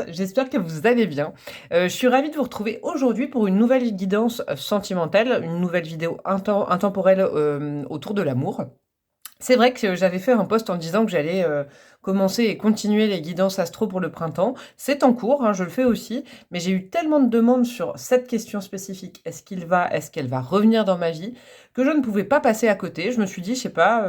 j'espère que vous allez bien. Je suis ravie de vous retrouver aujourd'hui pour une nouvelle guidance sentimentale, une nouvelle vidéo intemporelle autour de l'amour. C'est vrai que j'avais fait un post en disant que j'allais commencer et continuer les guidances astro pour le printemps. C'est en cours, hein, je le fais aussi, mais j'ai eu tellement de demandes sur cette question spécifique, est-ce qu'elle va revenir dans ma vie, que je ne pouvais pas passer à côté. Je me suis dit, je sais pas,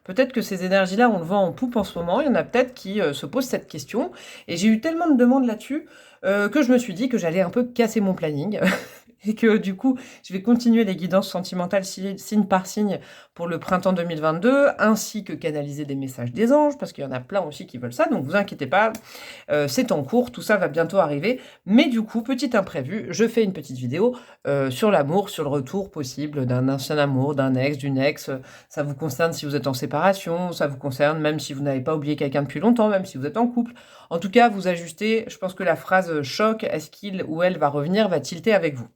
peut-être que ces énergies-là, on le vend en poupe en ce moment, il y en a peut-être qui se posent cette question, et j'ai eu tellement de demandes là-dessus que je me suis dit que j'allais un peu casser mon planning. Et que du coup, je vais continuer les guidances sentimentales signe par signe pour le printemps 2022, ainsi que canaliser des messages des anges, parce qu'il y en a plein aussi qui veulent ça, donc vous inquiétez pas, c'est en cours, tout ça va bientôt arriver. Mais du coup, petit imprévu, je fais une petite vidéo sur l'amour, sur le retour possible d'un ancien amour, d'un ex, d'une ex. Ça vous concerne si vous êtes en séparation, ça vous concerne même si vous n'avez pas oublié quelqu'un depuis longtemps, même si vous êtes en couple. En tout cas, vous ajustez, je pense que la phrase choc, est-ce qu'il ou elle va revenir, va tilter avec vous.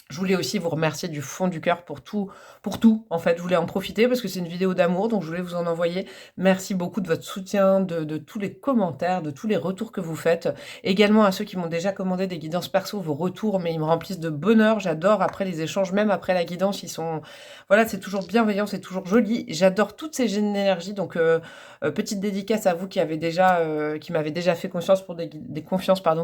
Je voulais aussi vous remercier du fond du cœur pour tout, en fait. Je voulais en profiter parce que c'est une vidéo d'amour, donc je voulais vous en envoyer. Merci beaucoup de votre soutien, de tous les commentaires, de tous les retours que vous faites. Également à ceux qui m'ont déjà commandé des guidances perso, vos retours, mais ils me remplissent de bonheur. J'adore après les échanges, même après la guidance, ils sont, voilà, c'est toujours bienveillant, c'est toujours joli. J'adore toutes ces énergies, donc petite dédicace à vous qui m'avez déjà fait confiance pour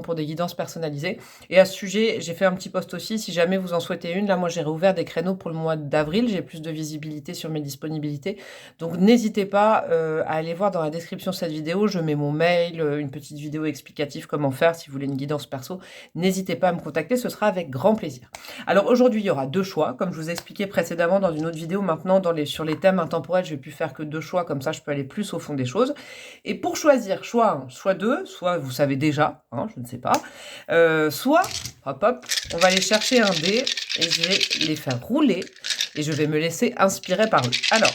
pour des guidances personnalisées. Et à ce sujet, j'ai fait un petit post aussi, si jamais vous en souhaitez une. Là, moi, j'ai réouvert des créneaux pour le mois d'avril. J'ai plus de visibilité sur mes disponibilités. Donc, n'hésitez pas à aller voir dans la description de cette vidéo. Je mets mon mail, une petite vidéo explicative comment faire si vous voulez une guidance perso. N'hésitez pas à me contacter, ce sera avec grand plaisir. Alors, aujourd'hui, il y aura deux choix. Comme je vous ai expliqué précédemment dans une autre vidéo, maintenant, sur les thèmes intemporels, je vais plus faire que deux choix. Comme ça, je peux aller plus au fond des choses. Et pour choisir, choix 1, soit 2, soit vous savez déjà, hein, je ne sais pas, soit, hop hop, on va aller chercher un dé et je vais les faire rouler et je vais me laisser inspirer par eux. Alors,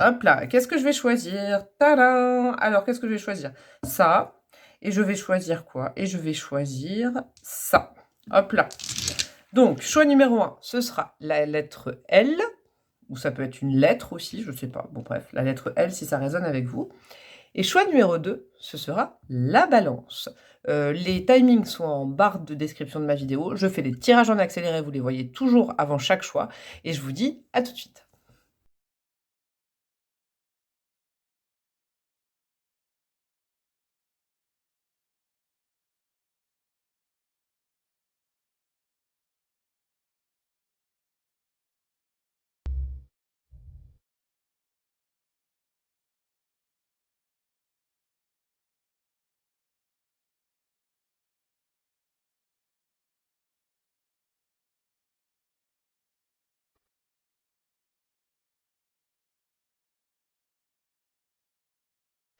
hop là, qu'est-ce que je vais choisir? Tadam! Alors, qu'est-ce que je vais choisir? Ça, et je vais choisir quoi? Et je vais choisir ça. Hop là. Donc, choix numéro 1, ce sera la lettre L, ou ça peut être une lettre aussi, je ne sais pas. Bon bref, la lettre L si ça résonne avec vous. Et choix numéro 2, ce sera la balance. Les timings sont en barre de description de ma vidéo. Je fais les tirages en accéléré, vous les voyez toujours avant chaque choix. Et je vous dis à tout de suite.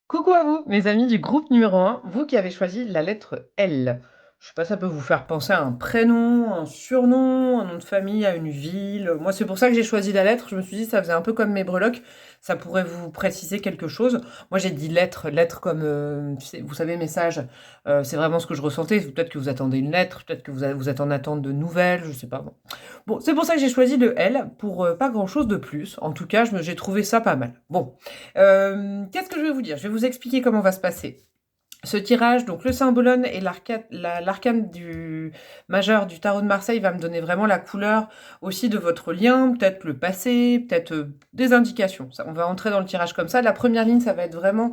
Coucou à vous, mes amis du groupe numéro 1, vous qui avez choisi la lettre L. Je sais pas, ça peut vous faire penser à un prénom, un surnom, un nom de famille, à une ville. Moi, c'est pour ça que j'ai choisi la lettre. Je me suis dit, ça faisait un peu comme mes breloques. Ça pourrait vous préciser quelque chose. Moi, j'ai dit lettre, lettre comme, vous savez, message. C'est vraiment ce que je ressentais. Peut-être que vous attendez une lettre, peut-être que vous êtes en attente de nouvelles, je sais pas. Bon, c'est pour ça que j'ai choisi le L, pour pas grand-chose de plus. En tout cas, j'ai trouvé ça pas mal. Bon, qu'est-ce que je vais vous dire? Je vais vous expliquer comment va se passer ce tirage. Donc le symbolone et l'arcane du majeur du tarot de Marseille va me donner vraiment la couleur aussi de votre lien, peut-être le passé, peut-être des indications. Ça, on va entrer dans le tirage comme ça. La première ligne, ça va être vraiment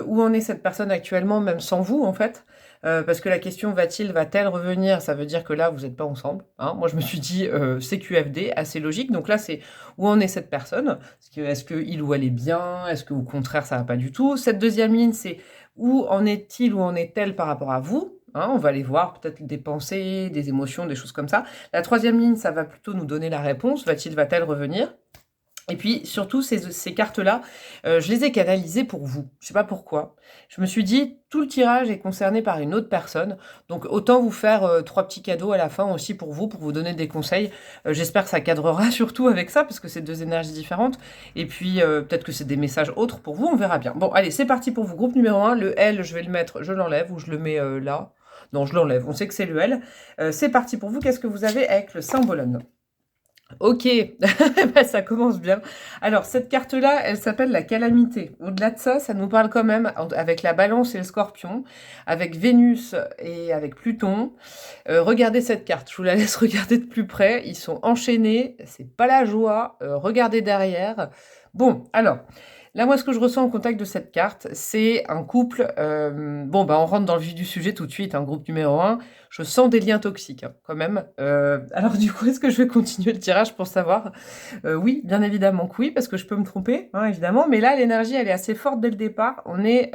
où en est cette personne actuellement, même sans vous en fait. Parce que la question va-t-elle revenir, ça veut dire que là vous n'êtes pas ensemble, hein. Moi je me suis dit CQFD, assez logique. Donc là c'est où en est cette personne, est-ce que il ou elle est bien, est-ce que au contraire ça va pas du tout. Cette deuxième ligne c'est où en est-il ou en est-elle par rapport à vous, hein. On va aller voir peut-être des pensées, des émotions, des choses comme ça. La troisième ligne, ça va plutôt nous donner la réponse, va-t-elle revenir. Et puis, surtout, ces cartes-là, je les ai canalisées pour vous. Je ne sais pas pourquoi. Je me suis dit, tout le tirage est concerné par une autre personne. Donc, autant vous faire 3 petits cadeaux à la fin aussi pour vous donner des conseils. J'espère que ça cadrera surtout avec ça, parce que c'est deux énergies différentes. Et puis, peut-être que c'est des messages autres pour vous, on verra bien. Bon, allez, c'est parti pour vous. Groupe numéro 1, le L, je vais le mettre, je l'enlève ou je le mets là. Non, je l'enlève, on sait que c'est le L. C'est parti pour vous. Qu'est-ce que vous avez avec le symbolone ? OK, bah, ça commence bien. Alors cette carte-là, elle s'appelle la calamité. Au-delà de ça, ça nous parle quand même avec la Balance et le Scorpion, avec Vénus et avec Pluton. Regardez cette carte, je vous la laisse regarder de plus près. Ils sont enchaînés, c'est pas la joie. Regardez derrière. Bon, alors, là, moi, ce que je ressens au contact de cette carte, c'est un couple. Bon, bah, on rentre dans le vif du sujet tout de suite, un groupe numéro un. Je sens des liens toxiques, hein, quand même. Alors, du coup, est-ce que je vais continuer le tirage pour savoir? Oui, bien évidemment que oui, parce que je peux me tromper, hein, évidemment. Mais là, l'énergie, elle est assez forte dès le départ. On est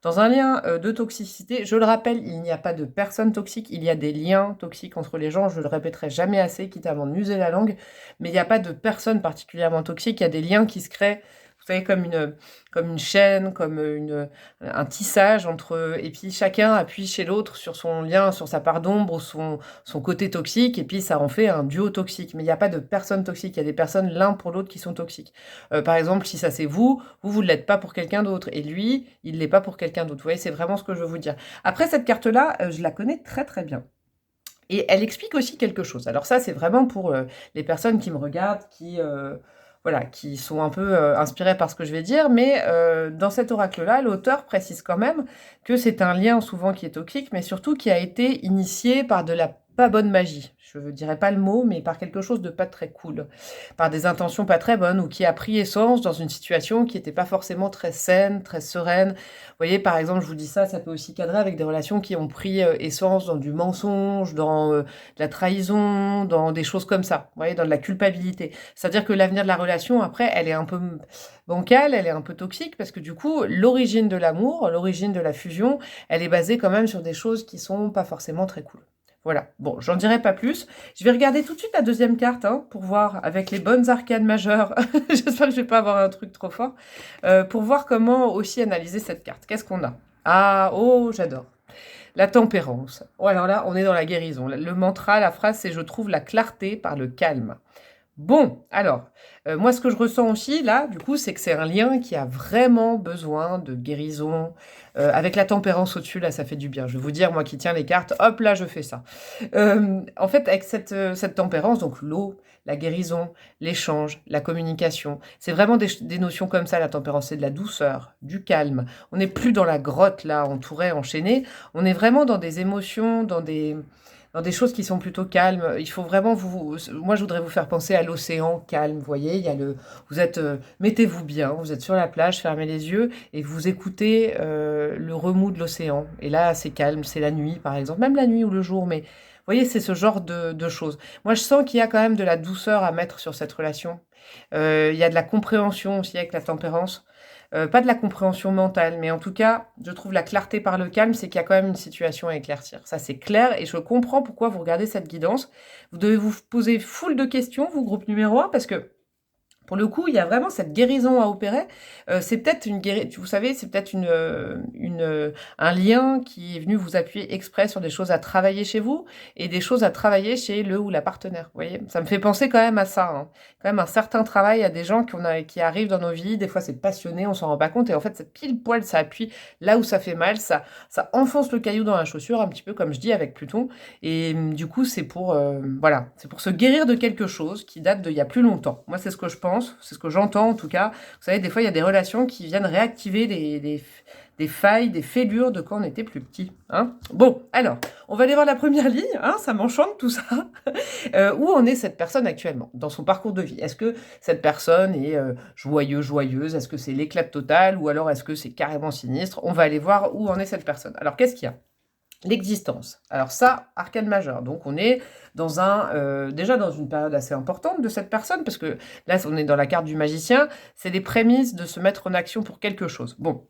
dans un lien de toxicité. Je le rappelle, il n'y a pas de personnes toxiques, il y a des liens toxiques entre les gens. Je le répéterai jamais assez, quitte à m'en user la langue. Mais il n'y a pas de personnes particulièrement toxiques. Il y a des liens qui se créent. Vous savez, comme une chaîne, comme un tissage entre... Et puis chacun appuie chez l'autre sur son lien, sur sa part d'ombre ou son côté toxique, et puis ça en fait un duo toxique. Mais il n'y a pas de personnes toxiques, il y a des personnes l'un pour l'autre qui sont toxiques. Par exemple, si ça c'est vous ne l'êtes pas pour quelqu'un d'autre, et lui, il ne l'est pas pour quelqu'un d'autre. Vous voyez, c'est vraiment ce que je veux vous dire. Après, cette carte-là, je la connais très très bien. Et elle explique aussi quelque chose. Alors ça, c'est vraiment pour les personnes qui me regardent, voilà, qui sont un peu inspirées par ce que je vais dire. Mais dans cet oracle-là, l'auteur précise quand même que c'est un lien souvent qui est toxique, mais surtout qui a été initié par de la pas bonne magie. Je ne dirais pas le mot, mais par quelque chose de pas très cool, par des intentions pas très bonnes, ou qui a pris essence dans une situation qui n'était pas forcément très saine, très sereine. Vous voyez, par exemple, je vous dis ça, ça peut aussi cadrer avec des relations qui ont pris essence dans du mensonge, dans de la trahison, dans des choses comme ça. Vous voyez, dans de la culpabilité. C'est-à-dire que l'avenir de la relation, après, elle est un peu bancale, elle est un peu toxique, parce que du coup, l'origine de l'amour, l'origine de la fusion, elle est basée quand même sur des choses qui sont pas forcément très cool. Voilà, bon, j'en dirai pas plus. Je vais regarder tout de suite la deuxième carte, hein, pour voir, avec les bonnes arcanes majeures, j'espère que je vais pas avoir un truc trop fort, pour voir comment aussi analyser cette carte. Qu'est-ce qu'on a? Ah, oh, j'adore. La tempérance. Oh, alors là, on est dans la guérison. Le mantra, la phrase, c'est « Je trouve la clarté par le calme ». Bon, alors, moi, ce que je ressens aussi, là, du coup, c'est que c'est un lien qui a vraiment besoin de guérison. Avec la tempérance au-dessus, là, ça fait du bien. Je vais vous dire, moi qui tiens les cartes, hop, là, je fais ça. En fait, avec cette tempérance, donc l'eau, la guérison, l'échange, la communication, c'est vraiment des notions comme ça, la tempérance. C'est de la douceur, du calme. On n'est plus dans la grotte, là, entourée, enchaînée. On est vraiment dans des émotions, dans des choses qui sont plutôt calmes. Il faut vraiment moi, je voudrais vous faire penser à l'océan calme. Vous voyez, il y a vous êtes, mettez-vous bien, vous êtes sur la plage, fermez les yeux et vous écoutez le remous de l'océan. Et là, c'est calme, c'est la nuit, par exemple, même la nuit ou le jour. Mais vous voyez, c'est ce genre de choses. Moi, je sens qu'il y a quand même de la douceur à mettre sur cette relation. Il y a de la compréhension aussi avec la tempérance. Pas de la compréhension mentale, mais en tout cas, je trouve la clarté par le calme, c'est qu'il y a quand même une situation à éclaircir. Ça, c'est clair, et je comprends pourquoi vous regardez cette guidance. Vous devez vous poser foule de questions, vous, groupe numéro un, parce que pour le coup, il y a vraiment cette guérison à opérer. C'est peut-être une guérison, vous savez, c'est peut-être un lien qui est venu vous appuyer exprès sur des choses à travailler chez vous et des choses à travailler chez le ou la partenaire. Vous voyez, ça me fait penser quand même à ça, hein. Quand même un certain travail à des gens qui arrivent dans nos vies. Des fois, c'est passionné, on s'en rend pas compte. Et en fait, cette pile poil, ça appuie là où ça fait mal. Ça enfonce le caillou dans la chaussure, un petit peu comme je dis avec Pluton. Et du coup, c'est pour, voilà, c'est pour se guérir de quelque chose qui date d'il y a plus longtemps. Moi, c'est ce que je pense. C'est ce que j'entends en tout cas. Vous savez, des fois, il y a des relations qui viennent réactiver des failles, des fêlures de quand on était plus petit. Hein. Bon, alors, on va aller voir la première ligne. Hein, ça m'enchante tout ça. Où en est cette personne actuellement dans son parcours de vie? Est-ce que cette personne est joyeuse? Est-ce que c'est l'éclat total? Ou alors est-ce que c'est carrément sinistre? On va aller voir où en est cette personne. Alors, qu'est-ce qu'il y a? L'existence. Alors ça, arcane majeur. Donc on est déjà dans une période assez importante de cette personne, parce que là, on est dans la carte du magicien, c'est les prémices de se mettre en action pour quelque chose. Bon.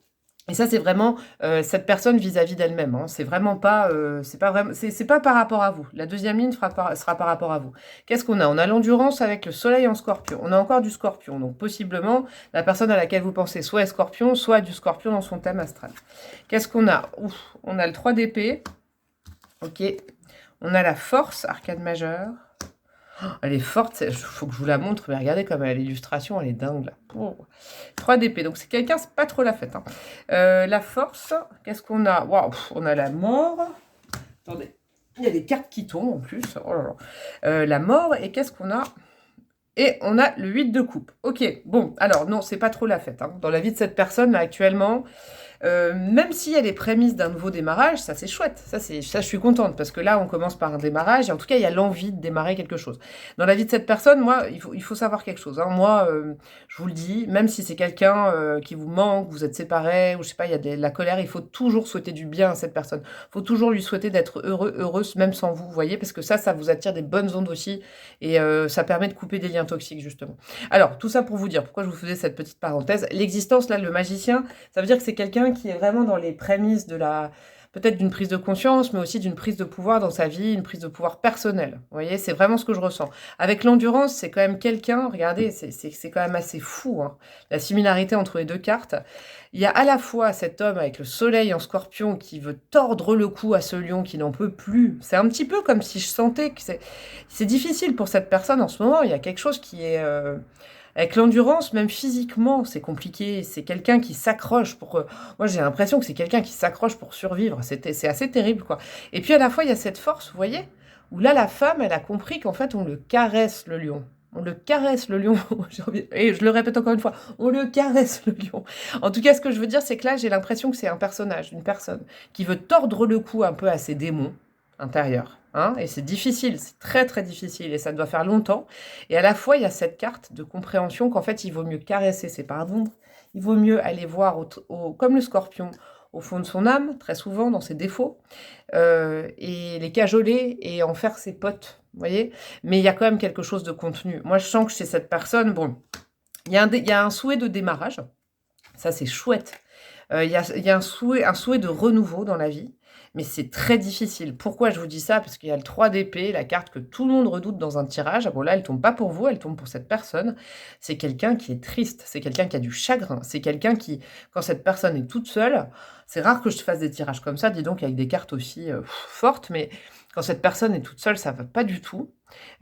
Et ça, c'est vraiment cette personne vis-à-vis d'elle-même. Hein. C'est vraiment pas, c'est pas par rapport à vous. La deuxième ligne sera par rapport à vous. Qu'est-ce qu'on a? On a l'endurance avec le soleil en scorpion. On a encore du scorpion. Donc, possiblement, la personne à laquelle vous pensez soit est scorpion, soit du scorpion dans son thème astral. Qu'est-ce qu'on a? On a le 3 d'épée. Ok. On a la force, arcane majeure. Elle est forte, il faut que je vous la montre, mais regardez comme l'illustration, elle est dingue là. Oh. 3 d'épée, donc c'est quelqu'un, c'est pas trop la fête. Hein. La force, qu'est-ce qu'on a? Waouh, on a la mort. Attendez, il y a des cartes qui tombent en plus. Oh là là. La mort, et qu'est-ce qu'on a? Et on a le 8 de coupe. Ok, bon, alors non, c'est pas trop la fête. Hein. Dans la vie de cette personne, là, actuellement, même s'il y a les prémices d'un nouveau démarrage, ça c'est chouette, ça je suis contente, parce que là on commence par un démarrage, et en tout cas il y a l'envie de démarrer quelque chose. Dans la vie de cette personne, moi, il faut savoir quelque chose. Hein. Moi, je vous le dis, même si c'est quelqu'un qui vous manque, vous êtes séparés, ou je sais pas, il y a de la colère, il faut toujours souhaiter du bien à cette personne. Il faut toujours lui souhaiter d'être heureux, heureuse, même sans vous, vous voyez, parce que ça vous attire des bonnes ondes aussi, et ça permet de couper des liens toxiques, justement. Alors, tout ça pour vous dire, pourquoi je vous faisais cette petite parenthèse, l'existence, là, le magicien, ça veut dire que c'est quelqu'un qui est vraiment dans les prémices de la peut-être d'une prise de conscience, mais aussi d'une prise de pouvoir dans sa vie, une prise de pouvoir personnelle. Vous voyez, c'est vraiment ce que je ressens. Avec l'endurance, c'est quand même quelqu'un, regardez, c'est quand même assez fou, hein, la similarité entre les deux cartes. Il y a à la fois cet homme avec le soleil en scorpion qui veut tordre le cou à ce lion qui n'en peut plus. C'est un petit peu comme si je sentais que c'est difficile pour cette personne en ce moment. Il y a quelque chose qui est... avec l'endurance, même physiquement, c'est compliqué. C'est quelqu'un qui s'accroche pour... Moi, j'ai l'impression que c'est quelqu'un qui s'accroche pour survivre. C'est assez terrible, quoi. Et puis, à la fois, il y a cette force, vous voyez, où là, la femme, elle a compris qu'en fait, on le caresse, le lion. On le caresse, le lion. Et je le répète encore une fois, on le caresse, le lion. En tout cas, ce que je veux dire, c'est que là, j'ai l'impression que c'est un personnage, une personne, qui veut tordre le cou un peu à ses démons intérieurs. Hein, et c'est difficile, c'est très très difficile, et ça doit faire longtemps. Et à la fois, il y a cette carte de compréhension qu'en fait, il vaut mieux caresser ses parts d'ombre, il vaut mieux aller voir, comme le scorpion, au fond de son âme, très souvent, dans ses défauts, et les cajoler et en faire ses potes, vous voyez. Mais il y a quand même quelque chose de contenu. Moi, je sens que chez cette personne, bon, il y a un souhait de démarrage, ça c'est chouette. Il y a un souhait de renouveau dans la vie, mais c'est très difficile. Pourquoi je vous dis ça? Parce qu'il y a le 3 d'épée, la carte que tout le monde redoute dans un tirage. Bon là, elle tombe pas pour vous, elle tombe pour cette personne. C'est quelqu'un qui est triste, c'est quelqu'un qui a du chagrin, c'est quelqu'un qui, quand cette personne est toute seule, c'est rare que je fasse des tirages comme ça, dis donc avec des cartes aussi fortes, mais quand cette personne est toute seule, ça va pas du tout.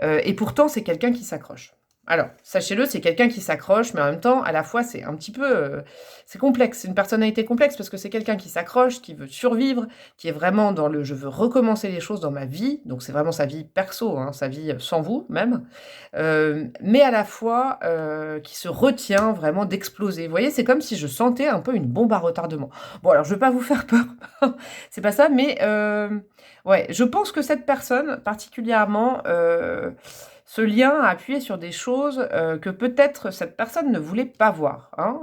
Et pourtant, c'est quelqu'un qui s'accroche. Alors, sachez-le, c'est quelqu'un qui s'accroche, mais en même temps, à la fois, c'est un petit peu... c'est complexe, c'est une personnalité complexe, parce que c'est quelqu'un qui s'accroche, qui veut survivre, qui est vraiment dans le « je veux recommencer les choses dans ma vie », donc c'est vraiment sa vie perso, hein, sa vie sans vous, même, mais à la fois, qui se retient vraiment d'exploser. Vous voyez, c'est comme si je sentais un peu une bombe à retardement. Bon, alors, je ne veux pas vous faire peur, c'est pas ça, mais ouais, je pense que cette personne, particulièrement... ce lien a appuyé sur des choses que peut-être cette personne ne voulait pas voir, hein,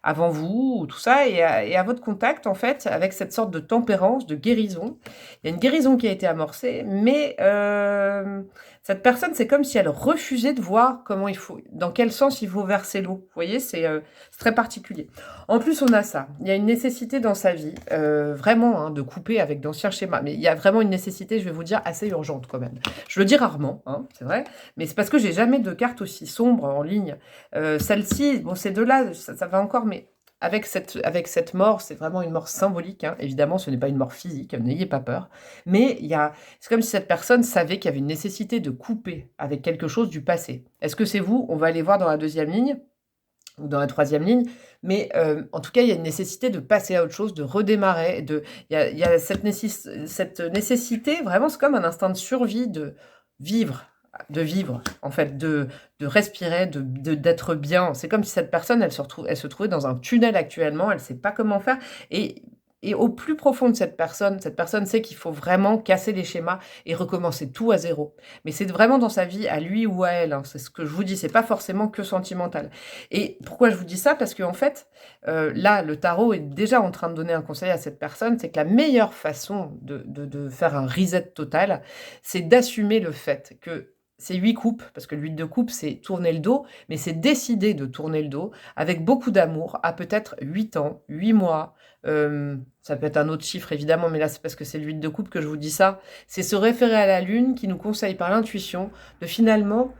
avant vous, ou tout ça, et à votre contact, en fait, avec cette sorte de tempérance, de guérison. Il y a une guérison qui a été amorcée, mais cette personne, c'est comme si elle refusait de voir comment il faut, dans quel sens il faut verser l'eau. Vous voyez, c'est très particulier. En plus, on a ça. Il y a une nécessité dans sa vie, vraiment, hein, de couper avec d'anciens schémas. Mais il y a vraiment une nécessité, je vais vous dire, assez urgente quand même. Je le dis rarement, hein, c'est vrai, mais c'est parce que j'ai jamais de carte aussi sombre en ligne. Celle-ci, bon, ces deux-là, ça va encore, mais avec cette mort, c'est vraiment une mort symbolique. Hein. Évidemment, ce n'est pas une mort physique, n'ayez pas peur. Mais c'est comme si cette personne savait qu'il y avait une nécessité de couper avec quelque chose du passé. Est-ce que c'est vous? On va aller voir dans la deuxième ligne ou dans la troisième ligne, mais en tout cas, il y a une nécessité de passer à autre chose, de redémarrer, il y a cette nécessité, vraiment, c'est comme un instinct de survie, de vivre, en fait, de respirer, d'être bien. C'est comme si cette personne, elle se trouvait dans un tunnel actuellement, elle ne sait pas comment faire, et au plus profond de cette personne sait qu'il faut vraiment casser les schémas et recommencer tout à zéro. Mais c'est vraiment dans sa vie, à lui ou à elle, hein, c'est ce que je vous dis, c'est pas forcément que sentimental. Et pourquoi je vous dis ça? Parce qu'en fait, là, le tarot est déjà en train de donner un conseil à cette personne, c'est que la meilleure façon de faire un reset total, c'est d'assumer le fait que c'est 8 coupes, parce que le 8 de coupe, c'est tourner le dos, mais c'est décider de tourner le dos avec beaucoup d'amour à peut-être 8 ans, 8 mois, ça peut être un autre chiffre évidemment, mais là c'est parce que c'est le 8 de coupe que je vous dis ça. C'est se référer à la lune qui nous conseille par l'intuition de finalement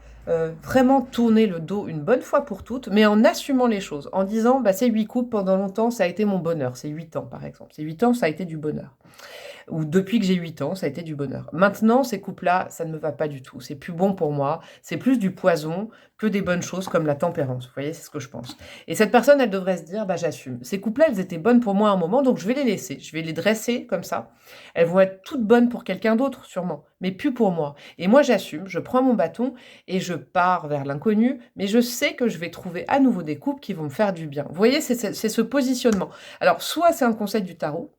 vraiment tourner le dos une bonne fois pour toutes, mais en assumant les choses, en disant bah, ces 8 coupes pendant longtemps ça a été mon bonheur, c'est 8 ans par exemple, ces 8 ans ça a été du bonheur. ou depuis que j'ai 8 ans, ça a été du bonheur. Maintenant, ces couples-là, ça ne me va pas du tout. C'est plus bon pour moi. C'est plus du poison que des bonnes choses comme la tempérance. Vous voyez, c'est ce que je pense. Et cette personne, elle devrait se dire, bah, j'assume. Ces couples-là, elles étaient bonnes pour moi à un moment, donc je vais les laisser. Je vais les dresser comme ça. Elles vont être toutes bonnes pour quelqu'un d'autre, sûrement, mais plus pour moi. Et moi, j'assume. Je prends mon bâton et je pars vers l'inconnu, mais je sais que je vais trouver à nouveau des couples qui vont me faire du bien. Vous voyez, c'est ce positionnement. Alors, soit c'est un conseil du tarot,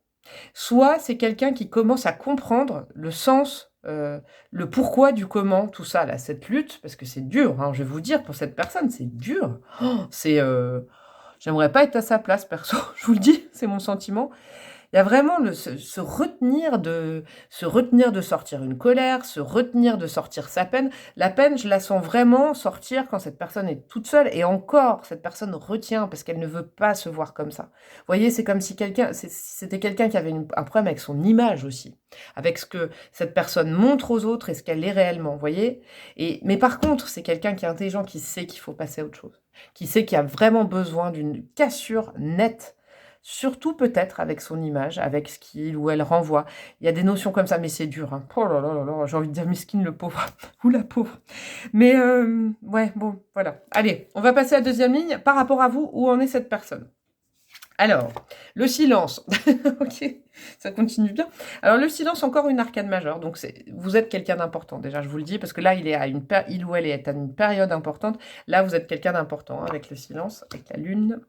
soit c'est quelqu'un qui commence à comprendre le sens, le pourquoi du comment, tout ça, là, cette lutte, parce que c'est dur, hein, je vais vous dire, pour cette personne, c'est dur. Oh, c'est, j'aimerais pas être à sa place, perso, je vous le dis, c'est mon sentiment. Il y a vraiment se retenir de sortir une colère, se retenir de sortir sa peine. La peine, je la sens vraiment sortir quand cette personne est toute seule et encore, cette personne retient parce qu'elle ne veut pas se voir comme ça. Vous voyez, c'est comme si c'était quelqu'un qui avait un problème avec son image aussi, avec ce que cette personne montre aux autres et ce qu'elle est réellement, vous voyez? Mais par contre, c'est quelqu'un qui est intelligent, qui sait qu'il faut passer à autre chose, qui sait qu'il y a vraiment besoin d'une cassure nette. Surtout peut-être avec son image, avec ce qu'il ou elle renvoie. Il y a des notions comme ça, mais c'est dur, hein. Oh là là là là, j'ai envie de dire miskin le pauvre, ou la pauvre. Mais ouais, bon, voilà. Allez, on va passer à la deuxième ligne. Par rapport à vous, où en est cette personne? Alors, le silence. Ok, ça continue bien. Alors, le silence, encore une arcane majeure. Donc, vous êtes quelqu'un d'important, déjà, je vous le dis, parce que là, il ou elle est à une période importante. Là, vous êtes quelqu'un d'important, hein, avec le silence, avec la lune.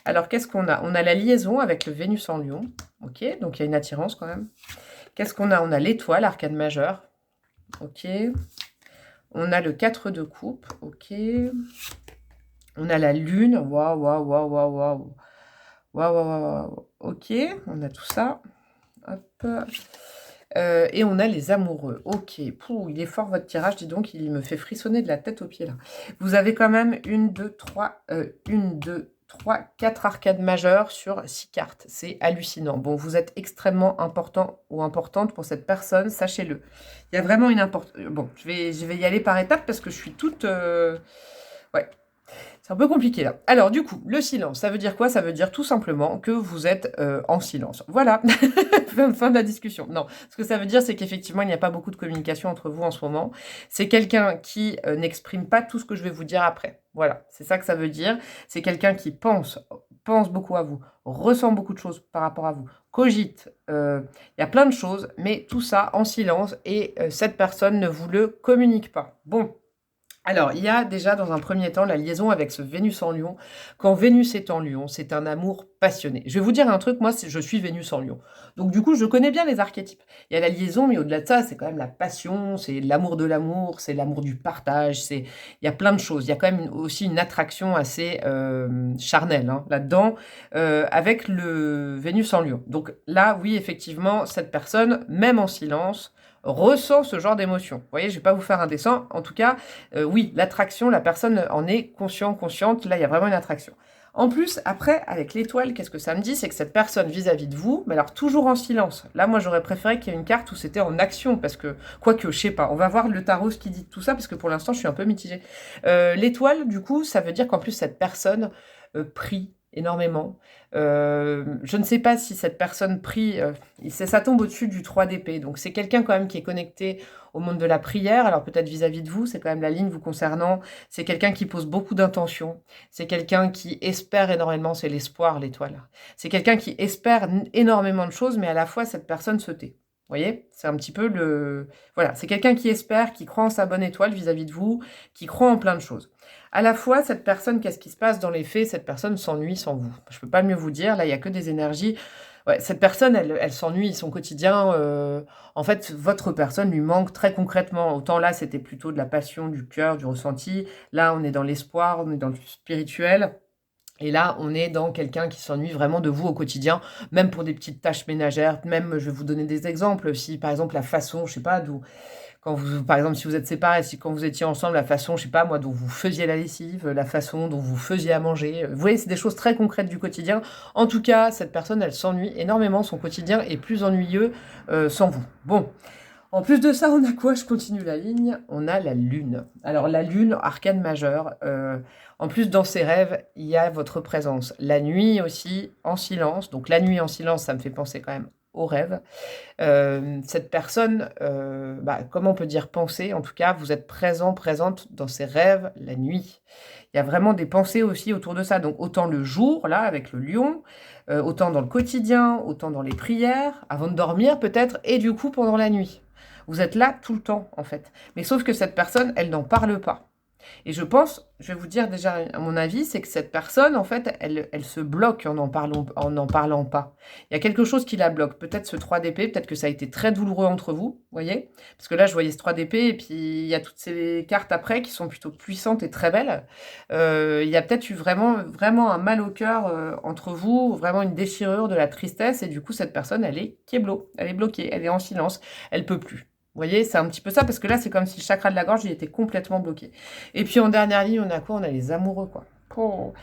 Alors, qu'est-ce qu'on a? On a la liaison avec le Vénus en Lion. Ok, donc il y a une attirance quand même. Qu'est-ce qu'on a? On a l'étoile, arcane majeure. Ok. On a le 4 de coupe. Ok. On a la lune. Waouh, waouh, waouh, waouh, waouh. Waouh, waouh, waouh. Ok, on a tout ça. Hop. Et on a les amoureux. Ok. Pouh, il est fort votre tirage, dis donc, il me fait frissonner de la tête aux pieds là. Vous avez quand même 4 arcades majeures sur 6 cartes. C'est hallucinant. Bon, vous êtes extrêmement important ou importante pour cette personne, sachez-le. Il y a vraiment une importance. Bon, je vais y aller par étapes parce que je suis toute... Ouais. C'est un peu compliqué là. Alors du coup, le silence, ça veut dire quoi? Ça veut dire tout simplement que vous êtes en silence. Voilà, fin de la discussion. Non, ce que ça veut dire, c'est qu'effectivement, il n'y a pas beaucoup de communication entre vous en ce moment. C'est quelqu'un qui n'exprime pas tout ce que je vais vous dire après. Voilà, c'est ça que ça veut dire. C'est quelqu'un qui pense beaucoup à vous, ressent beaucoup de choses par rapport à vous, cogite. Il y a plein de choses, mais tout ça en silence et cette personne ne vous le communique pas. Bon. Alors, il y a déjà dans un premier temps la liaison avec ce Vénus en Lion. Quand Vénus est en Lion, c'est un amour passionné. Je vais vous dire un truc, moi, je suis Vénus en Lion. Donc du coup, je connais bien les archétypes. Il y a la liaison, mais au-delà de ça, c'est quand même la passion, c'est l'amour de l'amour, c'est l'amour du partage, il y a plein de choses. Il y a quand même aussi une attraction assez charnelle hein, là-dedans, avec le Vénus en Lion. Donc là, oui, effectivement, cette personne, même en silence, ressent ce genre d'émotion. Vous voyez, je ne vais pas vous faire un dessin. En tout cas, oui, l'attraction, la personne en est consciente. Là, il y a vraiment une attraction. En plus, après, avec l'étoile, qu'est-ce que ça me dit? C'est que cette personne vis-à-vis de vous, mais alors toujours en silence. Là, moi, j'aurais préféré qu'il y ait une carte où c'était en action, parce que, quoique, je sais pas, on va voir le tarot ce qui dit tout ça, parce que pour l'instant, je suis un peu mitigée. L'étoile, du coup, ça veut dire qu'en plus, cette personne prie énormément. Je ne sais pas si cette personne prie, ça tombe au-dessus du 3 d'épée, donc c'est quelqu'un quand même qui est connecté au monde de la prière, alors peut-être vis-à-vis de vous, c'est quand même la ligne vous concernant, c'est quelqu'un qui pose beaucoup d'intentions, c'est quelqu'un qui espère énormément, c'est l'espoir l'étoile, c'est quelqu'un qui espère énormément de choses, mais à la fois cette personne se tait. Vous voyez, c'est un petit peu le... Voilà, c'est quelqu'un qui espère, qui croit en sa bonne étoile vis-à-vis de vous, qui croit en plein de choses. À la fois, cette personne, qu'est-ce qui se passe dans les faits? Cette personne s'ennuie sans vous. Je ne peux pas mieux vous dire, là, il n'y a que des énergies. Ouais, cette personne, elle s'ennuie, son quotidien, en fait, votre personne lui manque très concrètement. Autant là, c'était plutôt de la passion, du cœur, du ressenti. Là, on est dans l'espoir, on est dans le spirituel. Et là, on est dans quelqu'un qui s'ennuie vraiment de vous au quotidien, même pour des petites tâches ménagères. Même, je vais vous donner des exemples. Si, par exemple, la façon, je sais pas, quand vous, par exemple, si vous êtes séparés, si quand vous étiez ensemble, la façon, je sais pas moi, dont vous faisiez la lessive, la façon dont vous faisiez à manger. Vous voyez, c'est des choses très concrètes du quotidien. En tout cas, cette personne, elle s'ennuie énormément. Son quotidien est plus ennuyeux sans vous. Bon. En plus de ça, on a quoi? Je continue la ligne. On a la lune. Alors la lune, arcane majeure. En plus, dans ses rêves, il y a votre présence. La nuit aussi, en silence. Donc la nuit en silence, ça me fait penser quand même au rêve. Cette personne, comment on peut dire penser? En tout cas, vous êtes présent, présente dans ses rêves la nuit. Il y a vraiment des pensées aussi autour de ça. Donc autant le jour, là, avec le lion, autant dans le quotidien, autant dans les prières, avant de dormir peut-être, et du coup pendant la nuit. Vous êtes là tout le temps, en fait. Mais sauf que cette personne, elle n'en parle pas. Et je pense, je vais vous dire déjà à mon avis, c'est que cette personne, en fait, elle se bloque en en parlant pas. Il y a quelque chose qui la bloque. Peut-être ce 3 d'épée, peut-être que ça a été très douloureux entre vous, voyez? Parce que là, je voyais ce 3 d'épée, et puis il y a toutes ces cartes après qui sont plutôt puissantes et très belles. Il y a peut-être eu vraiment, vraiment un mal au cœur entre vous, vraiment une déchirure, de la tristesse, et du coup, cette personne, elle est kéblo, elle est bloquée, elle est en silence, elle peut plus. Vous voyez, c'est un petit peu ça, parce que là, c'est comme si le chakra de la gorge, il était complètement bloqué. Et puis en dernière ligne, on a quoi? On a les amoureux, quoi. Oh.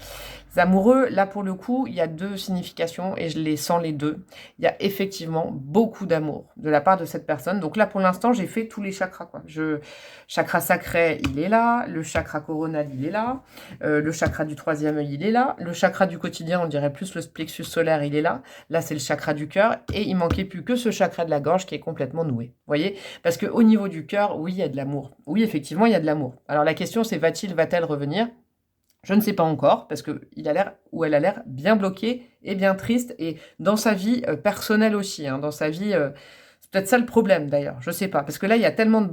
Les amoureux, là pour le coup, il y a deux significations et je les sens les deux. Il y a effectivement beaucoup d'amour de la part de cette personne. Donc là pour l'instant, j'ai fait tous les chakras, quoi. Chakra sacré, il est là. Le chakra coronal, il est là. Le chakra du troisième œil, il est là. Le chakra du quotidien, on dirait plus le plexus solaire, il est là. Là, c'est le chakra du cœur. Et il manquait plus que ce chakra de la gorge qui est complètement noué. Vous voyez? Parce qu'au niveau du cœur, oui, il y a de l'amour. Oui, effectivement, il y a de l'amour. Alors la question, c'est va-t-elle revenir? Je ne sais pas encore, parce qu'il a l'air, ou elle a l'air bien bloquée et bien triste, et dans sa vie personnelle aussi, hein, dans sa vie, c'est peut-être ça le problème d'ailleurs, je sais pas, parce que là, il y a tellement de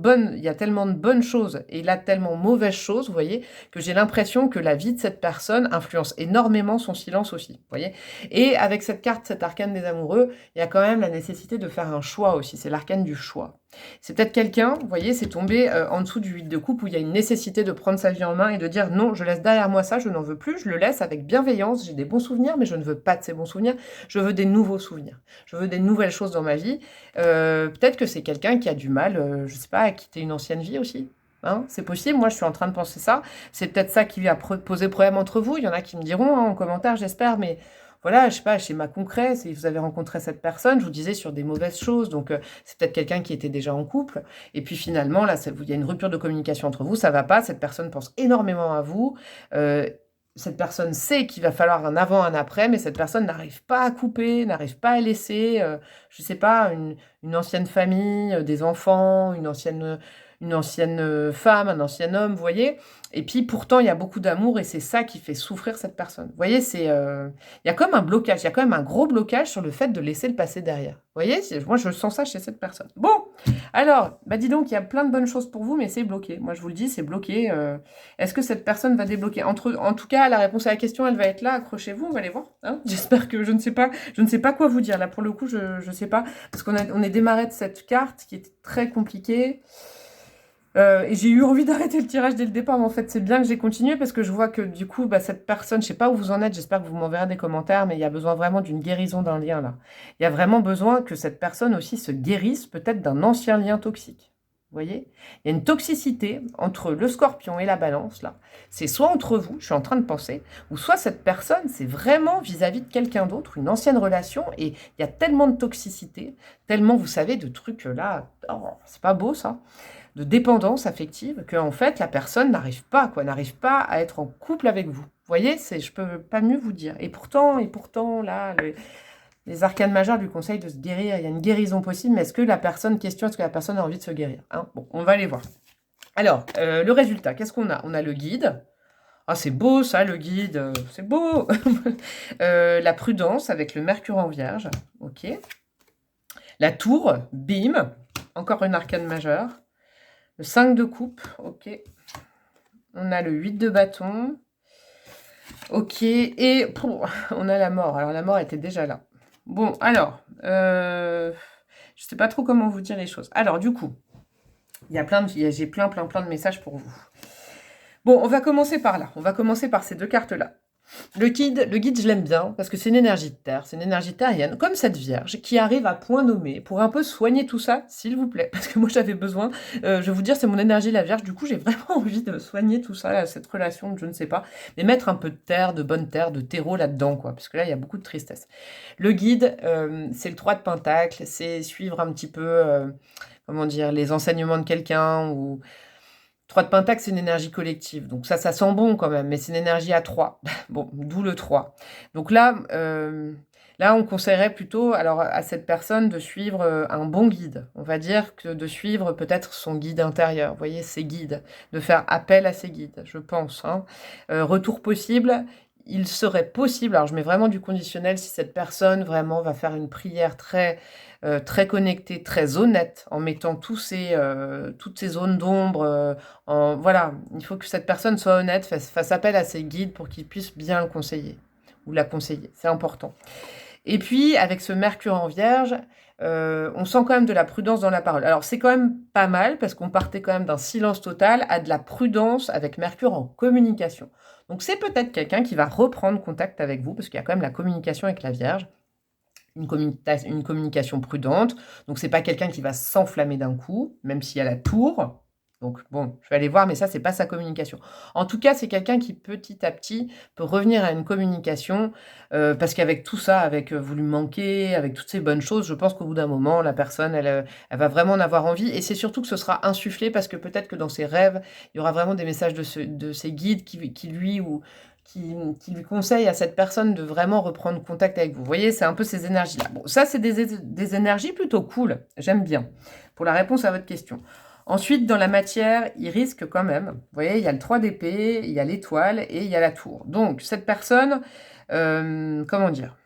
bonnes choses, et là, tellement mauvaises choses, vous voyez, que j'ai l'impression que la vie de cette personne influence énormément son silence aussi, vous voyez. Et avec cette carte, cet arcane des amoureux, il y a quand même la nécessité de faire un choix aussi, c'est l'arcane du choix. C'est peut-être quelqu'un, vous voyez, c'est tombé en dessous du 8 de coupe où il y a une nécessité de prendre sa vie en main et de dire non, je laisse derrière moi ça, je n'en veux plus, je le laisse avec bienveillance, j'ai des bons souvenirs, mais je ne veux pas de ces bons souvenirs, je veux des nouveaux souvenirs, je veux des nouvelles choses dans ma vie. Peut-être que c'est quelqu'un qui a du mal, je sais pas, à quitter une ancienne vie aussi. Hein, c'est possible, moi je suis en train de penser ça. C'est peut-être ça qui a posé problème entre vous. Il y en a qui me diront hein, en commentaire, j'espère, mais voilà, je sais pas, schéma concret, si vous avez rencontré cette personne, je vous disais sur des mauvaises choses, donc c'est peut-être quelqu'un qui était déjà en couple, et puis finalement, là, il y a une rupture de communication entre vous, ça va pas, cette personne pense énormément à vous, cette personne sait qu'il va falloir un avant, un après, mais cette personne n'arrive pas à couper, n'arrive pas à laisser, je sais pas, une ancienne famille, des enfants, une ancienne femme, un ancien homme, vous voyez. Et puis pourtant, il y a beaucoup d'amour et c'est ça qui fait souffrir cette personne. Vous voyez, il y a comme un blocage, il y a quand même un gros blocage sur le fait de laisser le passé derrière. Vous voyez, moi je sens ça chez cette personne. Bon, alors, dis donc, il y a plein de bonnes choses pour vous, mais c'est bloqué. Moi je vous le dis, c'est bloqué. Est-ce que cette personne va débloquer? En tout cas, la réponse à la question, elle va être là, accrochez-vous, on va aller voir. Hein. J'espère que je ne sais pas quoi vous dire. Là, pour le coup, je ne sais pas, parce on est démarré de cette carte qui était très compliquée. Et j'ai eu envie d'arrêter le tirage dès le départ, mais en fait, c'est bien que j'ai continué parce que je vois que du coup, cette personne, je sais pas où vous en êtes, j'espère que vous m'enverrez des commentaires, mais il y a besoin vraiment d'une guérison d'un lien là. Il y a vraiment besoin que cette personne aussi se guérisse peut-être d'un ancien lien toxique. Vous voyez? Il y a une toxicité entre le scorpion et la balance là. C'est soit entre vous, je suis en train de penser, ou soit cette personne, c'est vraiment vis-à-vis de quelqu'un d'autre, une ancienne relation, et il y a tellement de toxicité, tellement, vous savez, de trucs là, oh, c'est pas beau ça, de dépendance affective, que en fait la personne n'arrive pas à être en couple avec vous. Vous voyez, je peux pas mieux vous dire. Et pourtant, là, les arcanes majeures lui conseillent de se guérir. Il y a une guérison possible, mais est-ce que la personne a envie de se guérir hein? Bon, on va aller voir. Alors, le résultat, qu'est-ce qu'on a? On a le guide. Ah, c'est beau ça, le guide, c'est beau. La prudence avec le mercure en vierge. Ok. La tour, bim. Encore une arcane majeure. Le 5 de coupe, ok. On a le 8 de bâton. Ok, et on a la mort. Alors, la mort était déjà là. Bon, alors, je sais pas trop comment vous dire les choses. Alors, du coup, j'ai plein de messages pour vous. Bon, on va commencer par là. On va commencer par ces deux cartes-là. Le guide, je l'aime bien parce que c'est une énergie de terre, c'est une énergie terrienne, comme cette vierge qui arrive à point nommé pour un peu soigner tout ça, s'il vous plaît. Parce que moi, j'avais besoin, je vais vous dire, c'est mon énergie la vierge. Du coup, j'ai vraiment envie de soigner tout ça, cette relation, je ne sais pas, mais mettre un peu de terre, de bonne terre, de terreau là-dedans, quoi. Parce que là, il y a beaucoup de tristesse. Le guide, c'est le 3 de Pentacle, c'est suivre un petit peu, comment dire, les enseignements de quelqu'un ou... 3 de Pentacle, c'est une énergie collective. Donc ça sent bon quand même, mais c'est une énergie à 3. Bon, d'où le 3. Donc là, Là, on conseillerait plutôt alors à cette personne de suivre, un bon guide. On va dire que de suivre peut-être son guide intérieur, vous voyez? Ses guides, de faire appel à ses guides, je pense, hein. Retour possible, il serait possible alors je mets vraiment du conditionnel, si cette personne vraiment va faire une prière très connectée, très honnête, en mettant toutes ces zones d'ombre, en voilà, il faut que cette personne soit honnête, fasse appel à ses guides pour qu'ils puissent bien le conseiller ou la conseiller, c'est important. Et puis, avec ce Mercure en Vierge, on sent quand même de la prudence dans la parole. Alors, c'est quand même pas mal parce qu'on partait quand même d'un silence total à de la prudence avec Mercure en communication. Donc, c'est peut-être quelqu'un qui va reprendre contact avec vous parce qu'il y a quand même la communication avec la Vierge, une communication prudente. Donc, c'est pas quelqu'un qui va s'enflammer d'un coup, même s'il y a la tour. Donc, bon, je vais aller voir, mais ça, c'est pas sa communication. En tout cas, c'est quelqu'un qui, petit à petit, peut revenir à une communication, parce qu'avec tout ça, avec vous lui manquez, avec toutes ces bonnes choses, je pense qu'au bout d'un moment, la personne, elle va vraiment en avoir envie. Et c'est surtout que ce sera insufflé, parce que peut-être que dans ses rêves, il y aura vraiment des messages de ses guides qui lui conseillent à cette personne de vraiment reprendre contact avec vous. Vous voyez, c'est un peu ces énergies-là. Bon, ça, c'est des énergies plutôt cool. J'aime bien. Pour la réponse à votre question. Ensuite, dans la matière, il risque quand même. Vous voyez, il y a le 3 d'épée, il y a l'étoile et il y a la tour. Donc, cette personne, comment dire?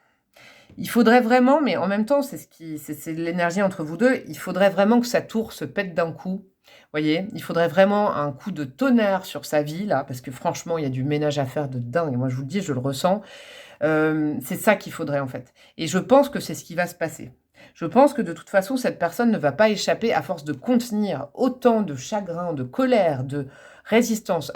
Il faudrait vraiment, mais en même temps, c'est l'énergie entre vous deux, il faudrait vraiment que sa tour se pète d'un coup. Vous voyez, il faudrait vraiment un coup de tonnerre sur sa vie, là, parce que franchement, il y a du ménage à faire de dingue. Moi, je vous le dis, je le ressens. C'est ça qu'il faudrait, en fait. Et je pense que c'est ce qui va se passer. Je pense que de toute façon, cette personne ne va pas échapper à force de contenir autant de chagrin, de colère, de résistance,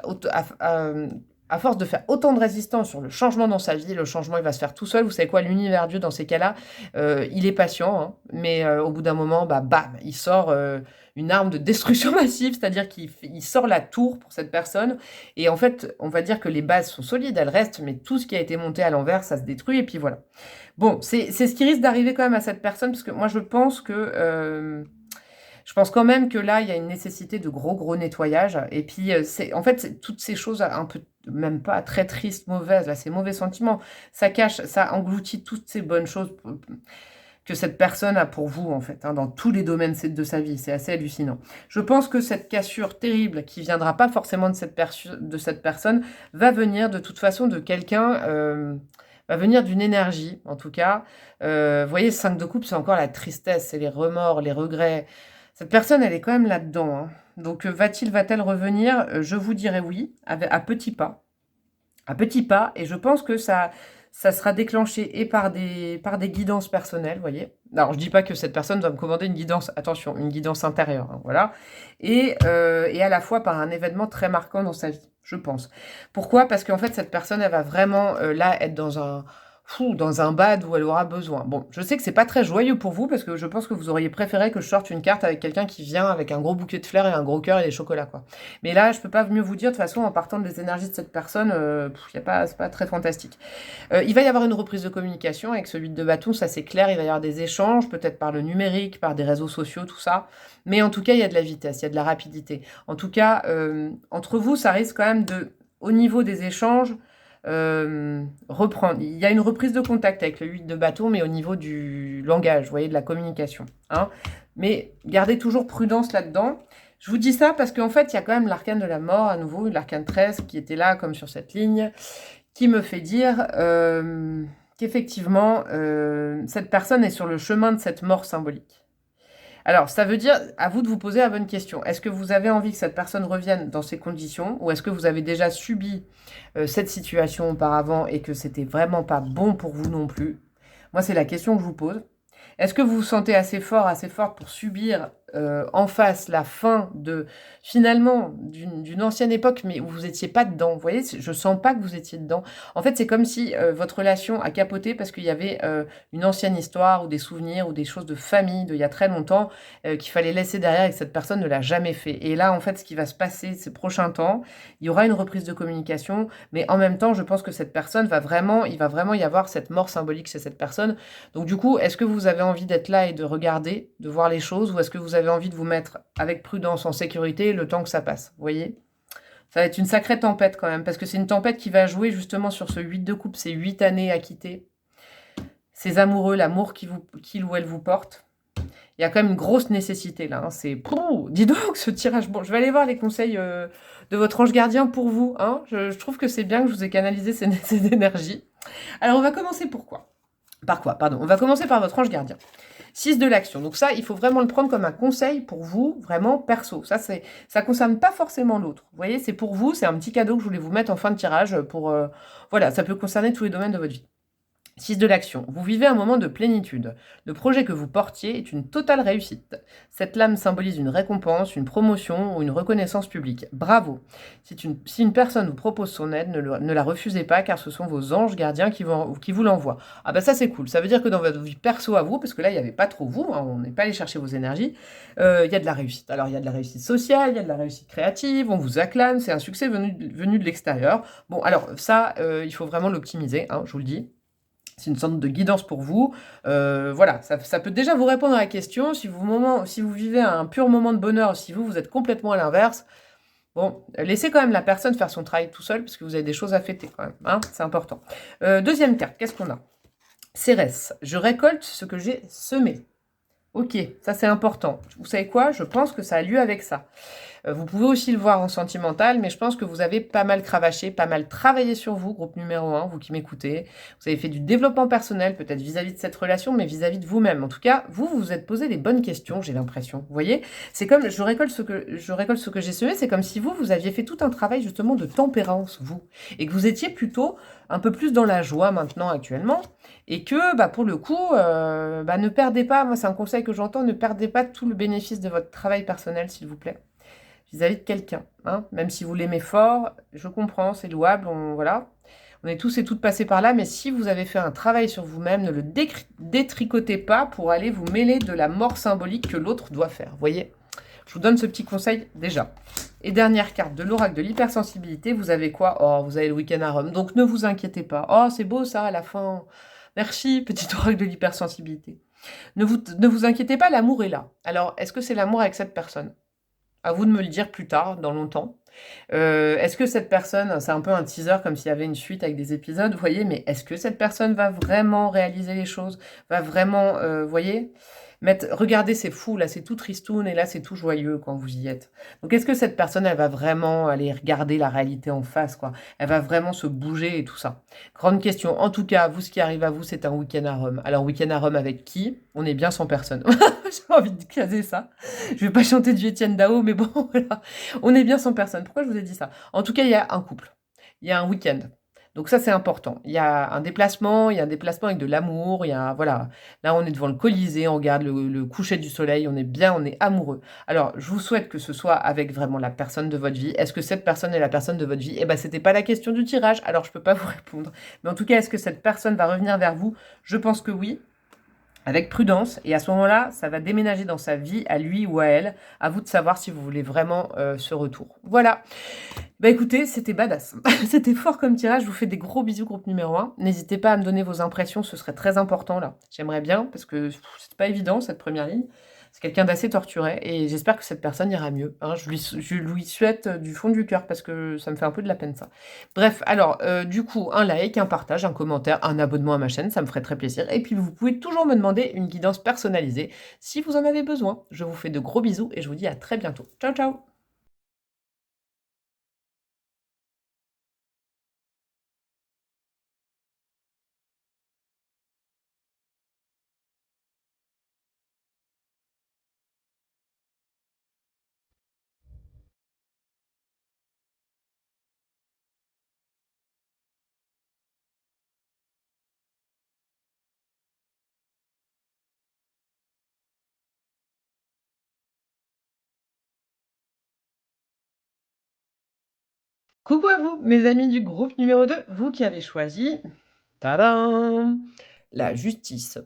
à force de faire autant de résistance sur le changement dans sa vie. Le changement, il va se faire tout seul. Vous savez quoi, l'univers Dieu, dans ces cas-là, il est patient, hein, mais au bout d'un moment, bah, bam, il sort une arme de destruction massive, c'est-à-dire qu'il sort la tour pour cette personne. Et en fait, on va dire que les bases sont solides, elles restent, mais tout ce qui a été monté à l'envers, ça se détruit, et puis voilà. Bon, c'est ce qui risque d'arriver quand même à cette personne, parce que moi, je pense quand même que là, il y a une nécessité de gros nettoyage. Et puis, en fait, toutes ces choses un peu, même pas très tristes, mauvaises, là, ces mauvais sentiments, ça cache, ça engloutit toutes ces bonnes choses que cette personne a pour vous, en fait, hein, dans tous les domaines de sa vie. C'est assez hallucinant. Je pense que cette cassure terrible, qui viendra pas forcément de cette personne, va venir de toute façon de quelqu'un... va venir d'une énergie, en tout cas. Vous voyez, 5 de coupe, c'est encore la tristesse, c'est les remords, les regrets. Cette personne, elle est quand même là-dedans, hein. Donc, va-t-elle revenir? Je vous dirais oui, à petits pas. À petits pas, et je pense que ça sera déclenché et par des guidances personnelles, vous voyez. Alors, je dis pas que cette personne doit me commander une guidance, attention, une guidance intérieure, hein, voilà. Et à la fois par un événement très marquant dans sa vie, je pense. Pourquoi? Parce qu'en fait, cette personne, elle va vraiment, là, être dans un bad où elle aura besoin. Bon, je sais que c'est pas très joyeux pour vous, parce que je pense que vous auriez préféré que je sorte une carte avec quelqu'un qui vient avec un gros bouquet de fleurs et un gros cœur et des chocolats, quoi. Mais là, je peux pas mieux vous dire, de toute façon, en partant des énergies de cette personne, c'est pas très fantastique. Il va y avoir une reprise de communication avec ce 8 de bâton, ça c'est clair, il va y avoir des échanges, peut-être par le numérique, par des réseaux sociaux, tout ça. Mais en tout cas, il y a de la vitesse, il y a de la rapidité. En tout cas, entre vous, ça risque quand même au niveau des échanges, reprendre. Il y a une reprise de contact avec le 8 de bâton, mais au niveau du langage, vous voyez, de la communication, hein. Mais gardez toujours prudence là-dedans. Je vous dis ça parce qu'en fait, il y a quand même l'arcane de la mort, à nouveau, l'arcane 13, qui était là, comme sur cette ligne, qui me fait dire qu'effectivement, cette personne est sur le chemin de cette mort symbolique. Alors, ça veut dire, à vous de vous poser la bonne question. Est-ce que vous avez envie que cette personne revienne dans ces conditions, ou est-ce que vous avez déjà subi cette situation auparavant et que c'était vraiment pas bon pour vous non plus? Moi, c'est la question que je vous pose. Est-ce que vous vous sentez assez fort, assez forte pour subir en face la fin finalement, d'une ancienne époque, mais où vous étiez pas dedans? Vous voyez, je sens pas que vous étiez dedans. En fait, c'est comme si votre relation a capoté parce qu'il y avait une ancienne histoire ou des souvenirs ou des choses de famille d'il y a très longtemps qu'il fallait laisser derrière et que cette personne ne l'a jamais fait. Et là, en fait, ce qui va se passer ces prochains temps, il y aura une reprise de communication, mais en même temps, je pense que cette personne il va vraiment y avoir cette mort symbolique chez cette personne. Donc du coup, est-ce que vous avez envie d'être là et de regarder, de voir les choses, ou est-ce que vous avez envie de vous mettre avec prudence en sécurité le temps que ça passe? Vous voyez? Ça va être une sacrée tempête quand même, parce que c'est une tempête qui va jouer justement sur ce 8 de coupe, ces 8 années à quitter. ces amoureux, l'amour qu'il ou elle vous porte, il y a quand même une grosse nécessité là, hein. C'est pouh, dis donc ce tirage. Bon, je vais aller voir les conseils de votre ange gardien pour vous, hein. Je trouve que c'est bien que je vous ai canalisé ces énergies. Alors, on va commencer par quoi, pardon. On va commencer par votre ange gardien. 6 de l'action. Donc ça, il faut vraiment le prendre comme un conseil pour vous, vraiment perso. Ça concerne pas forcément l'autre. Vous voyez, c'est pour vous, c'est un petit cadeau que je voulais vous mettre en fin de tirage pour, voilà, ça peut concerner tous les domaines de votre vie. 6 de l'action. Vous vivez un moment de plénitude. Le projet que vous portiez est une totale réussite. Cette lame symbolise une récompense, une promotion ou une reconnaissance publique. Bravo. Si une personne vous propose son aide, ne la refusez pas car ce sont vos anges gardiens qui vous l'envoient. Ah bah ça c'est cool. Ça veut dire que dans votre vie perso à vous, parce que là il n'y avait pas trop vous, hein, on n'est pas allé chercher vos énergies, il y a de la réussite. Alors il y a de la réussite sociale, il y a de la réussite créative, on vous acclame, c'est un succès venu de l'extérieur. Bon alors ça, il faut vraiment l'optimiser, hein, je vous le dis. C'est une sorte de guidance pour vous. Voilà, ça peut déjà vous répondre à la question. Si vous vivez un pur moment de bonheur, si vous êtes complètement à l'inverse, bon, laissez quand même la personne faire son travail tout seul, parce que vous avez des choses à fêter quand même, hein, c'est important. Deuxième carte, qu'est-ce qu'on a? Cérès, je récolte ce que j'ai semé. Ok, ça c'est important. Vous savez quoi? Je pense que ça a lieu avec ça. Vous pouvez aussi le voir en sentimental, mais je pense que vous avez pas mal cravaché, pas mal travaillé sur vous, groupe numéro 1, vous qui m'écoutez. Vous avez fait du développement personnel, peut-être vis-à-vis de cette relation, mais vis-à-vis de vous-même. En tout cas, vous vous êtes posé les bonnes questions, j'ai l'impression. Vous voyez? C'est comme, je récolte ce que j'ai semé, c'est comme si vous aviez fait tout un travail justement de tempérance, vous. Et que vous étiez plutôt un peu plus dans la joie maintenant, actuellement. Et que, bah, pour le coup, ne perdez pas, moi c'est un conseil que j'entends, ne perdez pas tout le bénéfice de votre travail personnel, s'il vous plaît, vis-à-vis de quelqu'un, hein. Même si vous l'aimez fort, je comprends, c'est louable, voilà. On est tous et toutes passés par là, mais si vous avez fait un travail sur vous-même, ne le détricotez pas pour aller vous mêler de la mort symbolique que l'autre doit faire. Vous voyez? Je vous donne ce petit conseil déjà. Et dernière carte de l'oracle de l'hypersensibilité, vous avez quoi? Oh, vous avez le week-end à Rome, donc ne vous inquiétez pas. Oh, c'est beau ça à la fin. Merci, petit oracle de l'hypersensibilité. Ne vous inquiétez pas, l'amour est là. Alors, est-ce que c'est l'amour avec cette personne? À vous de me le dire plus tard, dans longtemps. Est-ce que cette personne, c'est un peu un teaser comme s'il y avait une suite avec des épisodes, vous voyez, mais est-ce que cette personne va vraiment réaliser les choses? Va vraiment, vous voyez? Regardez, c'est fou, là c'est tout tristoun et là c'est tout joyeux quand vous y êtes. Donc est-ce que cette personne, elle va vraiment aller regarder la réalité en face, quoi? Elle va vraiment se bouger et tout ça? Grande question. En tout cas, vous, ce qui arrive à vous, c'est un week-end à Rome. Alors week-end à Rome avec qui? On est bien 100 personnes. J'ai envie de caser ça. Je vais pas chanter du Étienne Dao, mais bon, voilà. On est bien 100 personnes. Pourquoi je vous ai dit ça? En tout cas, il y a un couple. Il y a un week-end. Donc ça, c'est important. Il y a un déplacement avec de l'amour. Voilà. Là, on est devant le Colisée, on regarde le coucher du soleil, on est bien, on est amoureux. Alors, je vous souhaite que ce soit avec vraiment la personne de votre vie. Est-ce que cette personne est la personne de votre vie? Eh ben, c'était pas la question du tirage, alors je peux pas vous répondre. Mais en tout cas, est-ce que cette personne va revenir vers vous? Je pense que oui. Avec prudence, et à ce moment-là, ça va déménager dans sa vie, à lui ou à elle. À vous de savoir si vous voulez vraiment ce retour. Voilà. Bah écoutez, c'était badass. C'était fort comme tirage. Je vous fais des gros bisous, groupe numéro 1. N'hésitez pas à me donner vos impressions, ce serait très important là. J'aimerais bien, parce que c'est pas évident cette première ligne. C'est quelqu'un d'assez torturé, et j'espère que cette personne ira mieux, hein. Je lui souhaite du fond du cœur, parce que ça me fait un peu de la peine ça. Bref, alors, du coup, un like, un partage, un commentaire, un abonnement à ma chaîne, ça me ferait très plaisir. Et puis vous pouvez toujours me demander une guidance personnalisée si vous en avez besoin. Je vous fais de gros bisous, et je vous dis à très bientôt. Ciao, ciao! Coucou à vous, mes amis du groupe numéro 2, vous qui avez choisi, tadam, la justice.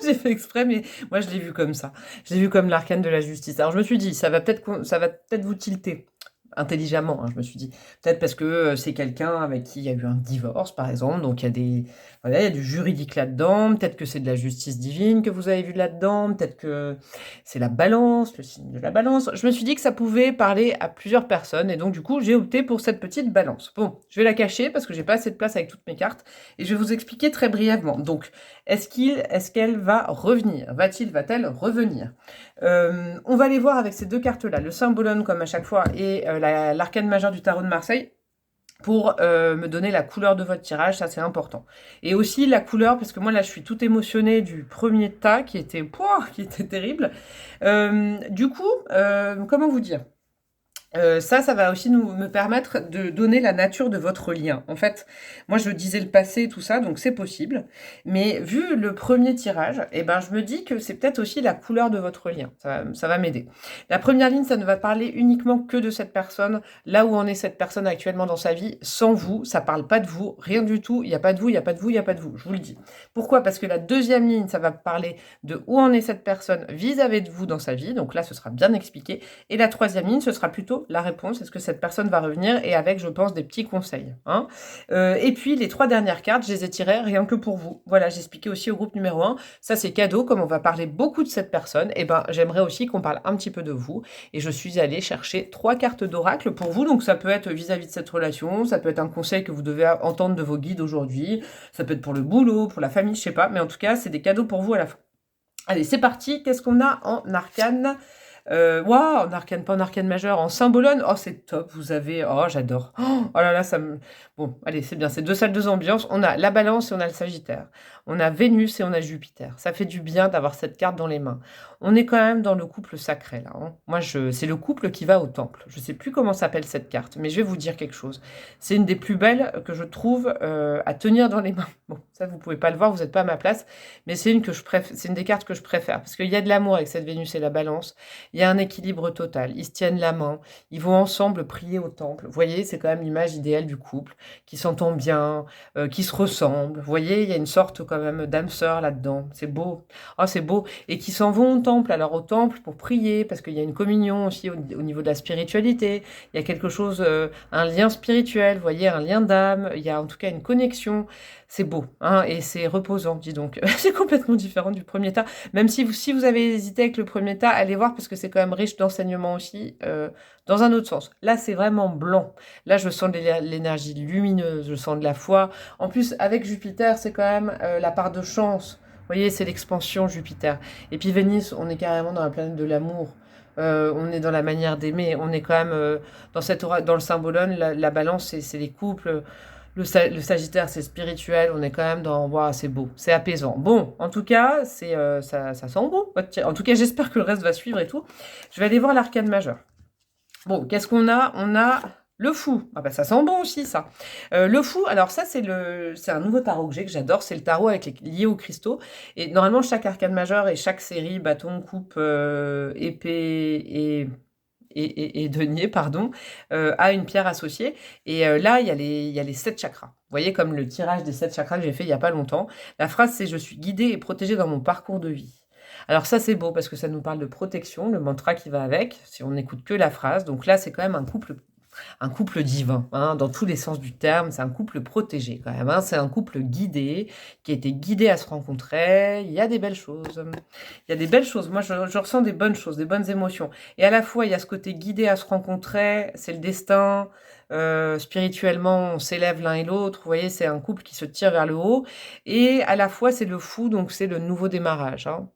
J'ai fait exprès, mais moi je l'ai vu comme ça. Je l'ai vu comme l'arcane de la justice. Alors je me suis dit, ça va peut-être vous tilter. intelligemment, hein, je me suis dit. Peut-être parce que c'est quelqu'un avec qui il y a eu un divorce, par exemple, donc il y a voilà, il y a du juridique là-dedans, peut-être que c'est de la justice divine que vous avez vu là-dedans, peut-être que c'est la balance, le signe de la balance. Je me suis dit que ça pouvait parler à plusieurs personnes, et donc du coup, j'ai opté pour cette petite balance. Bon, je vais la cacher parce que j'ai pas assez de place avec toutes mes cartes, et je vais vous expliquer très brièvement. Donc, est-ce qu'elle va revenir? Va-t-elle revenir? On va les voir avec ces deux cartes-là, le symbolone comme à chaque fois et l'arcane majeur du tarot de Marseille pour me donner la couleur de votre tirage, ça c'est important. Et aussi la couleur, parce que moi là je suis toute émotionnée du premier tas qui était terrible. Du coup, comment vous dire? Ça va aussi me permettre de donner la nature de votre lien. En fait, moi je disais le passé, tout ça, donc c'est possible. Mais vu le premier tirage, eh ben, je me dis que c'est peut-être aussi la couleur de votre lien. Ça va m'aider. La première ligne, ça ne va parler uniquement que de cette personne, là où en est cette personne actuellement dans sa vie, sans vous. Ça parle pas de vous, rien du tout. Il n'y a pas de vous, il n'y a pas de vous, il n'y a pas de vous. Je vous le dis. Pourquoi? Parce que la deuxième ligne, ça va parler de où en est cette personne vis-à-vis de vous dans sa vie. Donc là, ce sera bien expliqué. Et la troisième ligne, ce sera plutôt la réponse. Est-ce que cette personne va revenir? Et avec, je pense, des petits conseils. Hein. Et puis, les 3 dernières cartes, je les ai tirées rien que pour vous. Voilà, j'expliquais aussi au groupe numéro 1. Ça, c'est cadeau. Comme on va parler beaucoup de cette personne, et ben, j'aimerais aussi qu'on parle un petit peu de vous. Et je suis allée chercher 3 cartes d'oracle pour vous. Donc, ça peut être vis-à-vis de cette relation. Ça peut être un conseil que vous devez entendre de vos guides aujourd'hui. Ça peut être pour le boulot, pour la famille, je sais pas. Mais en tout cas, c'est des cadeaux pour vous à la fin. Allez, c'est parti. Qu'est-ce qu'on a en arcane? Waouh, en arcane, pas en arcane majeur, en symbolone. Oh, c'est top, vous avez... Oh, j'adore. Oh là là, ça me... Bon, allez, c'est bien, c'est 2 salles, 2 ambiances. On a la balance et on a le sagittaire. On a Vénus et on a Jupiter. Ça fait du bien d'avoir cette carte dans les mains. On est quand même dans le couple sacré, là. Hein. Moi, c'est le couple qui va au temple. Je sais plus comment s'appelle cette carte, mais je vais vous dire quelque chose. C'est une des plus belles que je trouve à tenir dans les mains. Bon, ça, vous pouvez pas le voir, vous n'êtes pas à ma place, mais c'est une des cartes que je préfère, parce qu'il y a de l'amour avec cette Vénus et la balance. Il y a un équilibre total. Ils se tiennent la main. Ils vont ensemble prier au temple. Vous voyez, c'est quand même l'image idéale du couple, qui s'entend bien, qui se ressemble. Vous voyez, il y a une sorte quand même d'âme sœur là-dedans. C'est beau. Oh, c'est beau. Et qui s'en vont au temple. Alors au temple pour prier, parce qu'il y a une communion aussi au niveau de la spiritualité. Il y a quelque chose, un lien spirituel, vous voyez, un lien d'âme. Il y a en tout cas une connexion. C'est beau, hein, et c'est reposant, dis donc. C'est complètement différent du premier tas. Même si vous avez hésité avec le premier tas, allez voir parce que c'est quand même riche d'enseignements aussi, dans un autre sens. Là, c'est vraiment blanc. Là, je sens de l'énergie lumineuse, je sens de la foi. En plus, avec Jupiter, c'est quand même la part de chance. Vous voyez, c'est l'expansion Jupiter. Et puis Vénus, on est carrément dans la planète de l'amour. On est dans la manière d'aimer. On est quand même dans le symbolone, la balance, c'est les couples. Le Sagittaire, c'est spirituel, on est quand même dans... Waouh, c'est beau, c'est apaisant. Bon, en tout cas, ça sent bon. En tout cas, j'espère que le reste va suivre et tout. Je vais aller voir l'arcane majeur. Bon, qu'est-ce qu'on a? On a le fou. Ah bah ça sent bon aussi, ça. Le fou, alors ça, c'est un nouveau tarot que j'adore. C'est le tarot lié aux cristaux. Et normalement, chaque arcane majeur et chaque série, bâton, coupe, épée et denier, pardon, a une pierre associée. Et là, il y a les 7 chakras. Vous voyez, comme le tirage des 7 chakras que j'ai fait il n'y a pas longtemps. La phrase, c'est « Je suis guidée et protégée dans mon parcours de vie ». Alors ça, c'est beau parce que ça nous parle de protection, le mantra qui va avec, si on n'écoute que la phrase. Donc là, c'est quand même un couple divin, hein, dans tous les sens du terme. C'est un couple protégé quand même. Hein, c'est un couple guidé, qui a été guidé à se rencontrer. Il y a des belles choses. Il y a des belles choses. Moi, je ressens des bonnes choses, des bonnes émotions. Et à la fois, il y a ce côté guidé à se rencontrer. C'est le destin. Spirituellement, on s'élève l'un et l'autre. Vous voyez, c'est un couple qui se tire vers le haut. Et à la fois, c'est le fou, donc c'est le nouveau démarrage. Hein.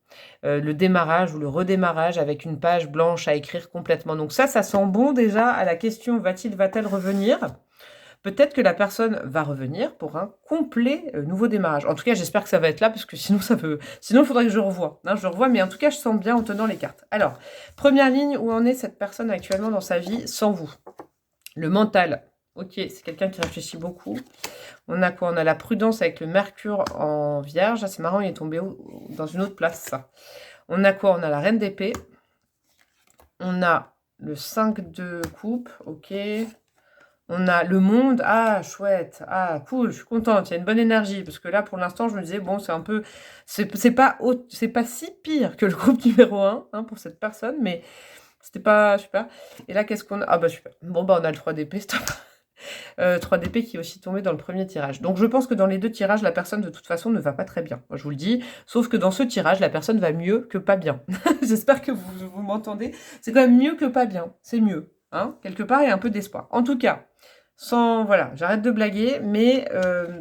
Le démarrage ou le redémarrage avec une page blanche à écrire complètement. Donc ça sent bon déjà à la question va-t-elle revenir? Peut-être que la personne va revenir pour un complet nouveau démarrage. En tout cas, j'espère que ça va être là, parce que sinon, sinon, il faudrait que je revoie. Hein, je revois, mais en tout cas, je sens bien en tenant les cartes. Alors, première ligne, où en est cette personne actuellement dans sa vie sans vous? Le mental. Ok, c'est quelqu'un qui réfléchit beaucoup. On a quoi? On a la prudence avec le mercure en vierge. Ah, c'est marrant, il est tombé dans une autre place, ça. On a quoi? On a la reine d'épée. On a le 5 de coupe. Ok. On a le monde. Ah, chouette. Ah, cool, je suis contente. Il y a une bonne énergie. Parce que là, pour l'instant, je me disais, bon, c'est un peu... C'est pas si pire que le groupe numéro 1 hein, pour cette personne. Mais C'était pas super. Et là, qu'est-ce qu'on a? Ah bah super. Bon bah on a le 3 d'épée, stop. 3 d'épée qui est aussi tombé dans le premier tirage. Donc je pense que dans les deux tirages, la personne de toute façon ne va pas très bien. Moi, je vous le dis. Sauf que dans ce tirage, la personne va mieux que pas bien. J'espère que vous m'entendez. C'est quand même mieux que pas bien. C'est mieux. Hein, quelque part, il y a un peu d'espoir. En tout cas, sans, voilà, j'arrête de blaguer, mais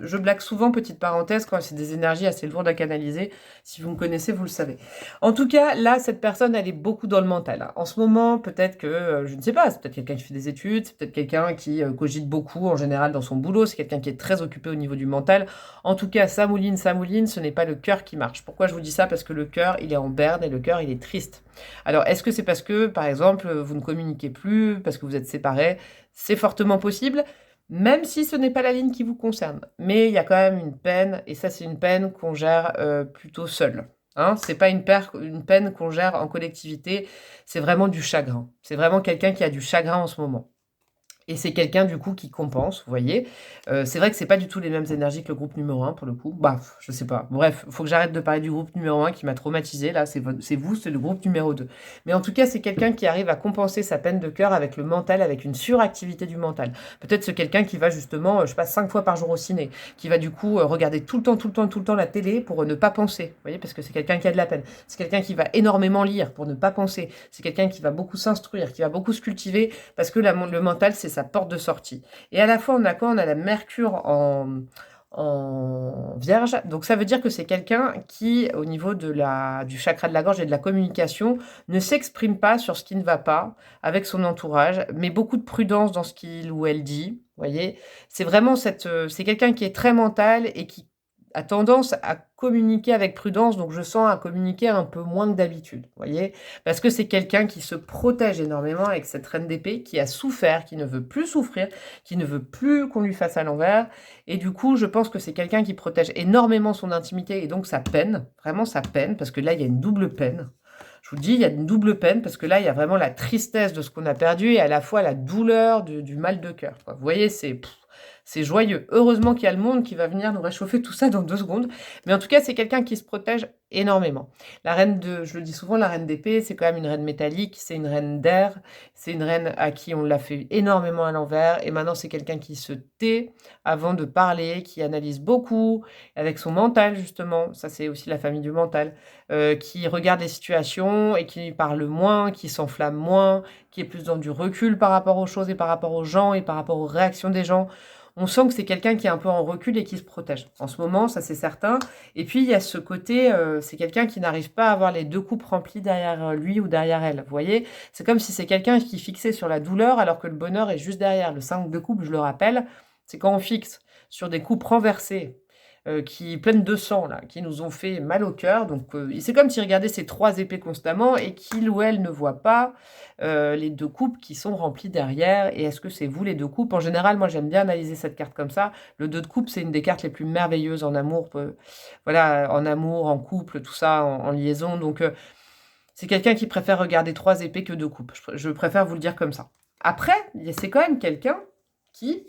je blague souvent, petite parenthèse, quand c'est des énergies assez lourdes à canaliser. Si vous me connaissez, vous le savez. En tout cas, là, cette personne, elle est beaucoup dans le mental, hein. En ce moment, peut-être que, je ne sais pas, c'est peut-être quelqu'un qui fait des études, c'est peut-être quelqu'un qui cogite beaucoup en général dans son boulot, c'est quelqu'un qui est très occupé au niveau du mental. En tout cas, ça mouline, ce n'est pas le cœur qui marche. Pourquoi je vous dis ça? Parce que le cœur, il est en berne et le cœur, il est triste. Alors, est-ce que c'est parce que, par exemple, vous ne communiquez plus, parce que vous êtes séparés? C'est fortement possible, même si ce n'est pas la ligne qui vous concerne. Mais il y a quand même une peine, et ça, c'est une peine qu'on gère plutôt seul. Hein, c'est pas une peine qu'on gère en collectivité, c'est vraiment du chagrin. C'est vraiment quelqu'un qui a du chagrin en ce moment. Et c'est quelqu'un du coup qui compense, vous voyez. C'est vrai que c'est pas du tout les mêmes énergies que le groupe numéro un pour le coup. Bah, je sais pas. Bref, faut que j'arrête de parler du groupe numéro un qui m'a traumatisé. Là, c'est vous, c'est le groupe numéro 2. Mais en tout cas, c'est quelqu'un qui arrive à compenser sa peine de cœur avec le mental, avec une suractivité du mental. Peut-être c'est quelqu'un qui va justement, je sais pas, 5 fois par jour au ciné, qui va du coup regarder tout le temps la télé pour ne pas penser. Vous voyez, parce que c'est quelqu'un qui a de la peine. C'est quelqu'un qui va énormément lire pour ne pas penser. C'est quelqu'un qui va beaucoup s'instruire, qui va beaucoup se cultiver, parce que le mental, c'est sa porte de sortie. Et à la fois, on a quoi? On a la Mercure en Vierge. Donc ça veut dire que c'est quelqu'un qui, au niveau du chakra de la gorge et de la communication, ne s'exprime pas sur ce qui ne va pas avec son entourage, mais beaucoup de prudence dans ce qu'il ou elle dit. Vous voyez, c'est vraiment c'est quelqu'un qui est très mental et qui a tendance à communiquer avec prudence, donc je sens à communiquer un peu moins que d'habitude, vous voyez, parce que c'est quelqu'un qui se protège énormément avec cette reine d'épée, qui a souffert, qui ne veut plus souffrir, qui ne veut plus qu'on lui fasse à l'envers, et du coup, je pense que c'est quelqu'un qui protège énormément son intimité, et donc sa peine, vraiment sa peine, parce que là, il y a une double peine. Je vous dis, il y a une double peine, parce que là, il y a vraiment la tristesse de ce qu'on a perdu, et à la fois la douleur du mal de cœur, quoi. Vous voyez, c'est joyeux. Heureusement qu'il y a le monde qui va venir nous réchauffer tout ça dans 2 secondes. Mais en tout cas, c'est quelqu'un qui se protège énormément. La reine je le dis souvent, la reine d'épée, c'est quand même une reine métallique, c'est une reine d'air, c'est une reine à qui on l'a fait énormément à l'envers. Et maintenant, c'est quelqu'un qui se tait avant de parler, qui analyse beaucoup, avec son mental, justement. Ça, c'est aussi la famille du mental. Qui regarde les situations et qui parle moins, qui s'enflamme moins, qui est plus dans du recul par rapport aux choses et par rapport aux gens et par rapport aux réactions des gens. On sent que c'est quelqu'un qui est un peu en recul et qui se protège. En ce moment, ça c'est certain. Et puis, il y a ce côté, c'est quelqu'un qui n'arrive pas à avoir les 2 coupes remplies derrière lui ou derrière elle. Vous voyez? C'est comme si c'est quelqu'un qui fixait sur la douleur alors que le bonheur est juste derrière. Le 5 de coupe, je le rappelle, c'est quand on fixe sur des coupes renversées, qui pleines de sang, là, qui nous ont fait mal au cœur. Donc, c'est comme s'ils regardaient ces 3 épées constamment et qu'il ou elle ne voit pas les 2 coupes qui sont remplies derrière. Et est-ce que c'est vous, les 2 coupes? En général, moi, j'aime bien analyser cette carte comme ça. Le 2 de coupe, c'est une des cartes les plus merveilleuses en amour. Voilà, en amour, en couple, tout ça, en liaison. Donc, c'est quelqu'un qui préfère regarder 3 épées que 2 coupes. Je préfère vous le dire comme ça. Après, c'est quand même quelqu'un qui,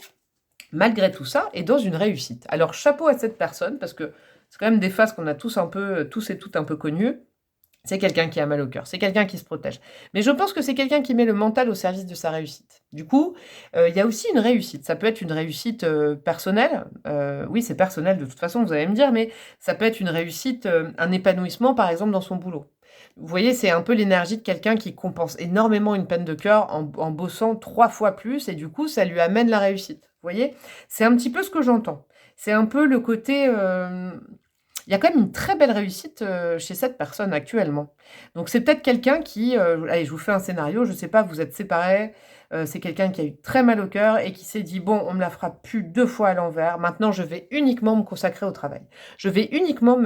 malgré tout ça, est dans une réussite. Alors, chapeau à cette personne, parce que c'est quand même des phases qu'on a tous et toutes un peu connues. C'est quelqu'un qui a mal au cœur, c'est quelqu'un qui se protège. Mais je pense que c'est quelqu'un qui met le mental au service de sa réussite. Du coup, il y a aussi une réussite. Ça peut être une réussite personnelle. Oui, c'est personnel de toute façon, vous allez me dire, mais ça peut être une réussite, un épanouissement, par exemple, dans son boulot. Vous voyez, c'est un peu l'énergie de quelqu'un qui compense énormément une peine de cœur en bossant 3 fois plus, et du coup, ça lui amène la réussite. Vous voyez? C'est un petit peu ce que j'entends. C'est un peu le côté, il y a quand même une très belle réussite, chez cette personne actuellement. Donc c'est peut-être quelqu'un qui, allez, je vous fais un scénario, je ne sais pas, vous êtes séparés, c'est quelqu'un qui a eu très mal au cœur et qui s'est dit: «Bon, on me la fera plus 2 fois à l'envers, maintenant je vais uniquement me consacrer au travail. Je vais uniquement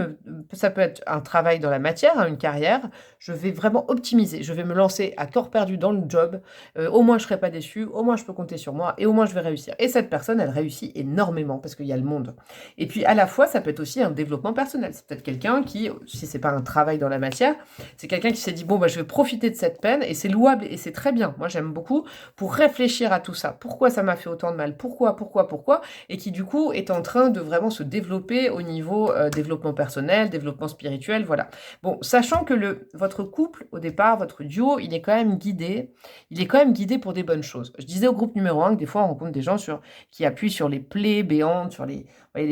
ça peut être un travail dans la matière, hein, une carrière, je vais vraiment optimiser, je vais me lancer à corps perdu dans le job, au moins je serai pas déçue, au moins je peux compter sur moi et au moins je vais réussir». Et cette personne, elle réussit énormément parce qu'il y a le monde. Et puis à la fois, ça peut être aussi un développement personnel. personnel. C'est peut-être quelqu'un qui, si c'est pas un travail dans la matière, c'est quelqu'un qui s'est dit, bon, bah, je vais profiter de cette peine, et c'est louable, et c'est très bien. Moi, j'aime beaucoup, pour réfléchir à tout ça. Pourquoi ça m'a fait autant de mal? Pourquoi? Et qui, du coup, est en train de vraiment se développer au niveau développement personnel, développement spirituel, voilà. Bon, sachant que votre couple, au départ, votre duo, il est quand même guidé pour des bonnes choses. Je disais au groupe numéro 1 que des fois, on rencontre des gens qui appuient sur les plaies béantes, sur les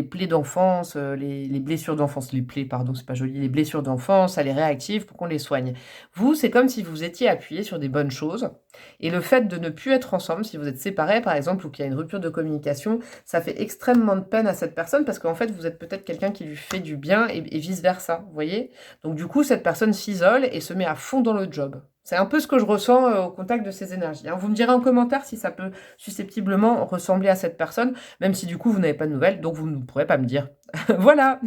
plaies d'enfance, les blessures d'enfance, les plaies, pardon, c'est pas joli, les blessures d'enfance, ça les réactive pour qu'on les soigne. Vous, c'est comme si vous étiez appuyé sur des bonnes choses, et le fait de ne plus être ensemble, si vous êtes séparés, par exemple, ou qu'il y a une rupture de communication, ça fait extrêmement de peine à cette personne, parce qu'en fait, vous êtes peut-être quelqu'un qui lui fait du bien, et vice-versa, vous voyez? Donc du coup, cette personne s'isole et se met à fond dans le job. C'est un peu ce que je ressens au contact de ces énergies. Hein. Vous me direz en commentaire si ça peut susceptiblement ressembler à cette personne, même si du coup vous n'avez pas de nouvelles, donc vous ne pourrez pas me dire. Voilà,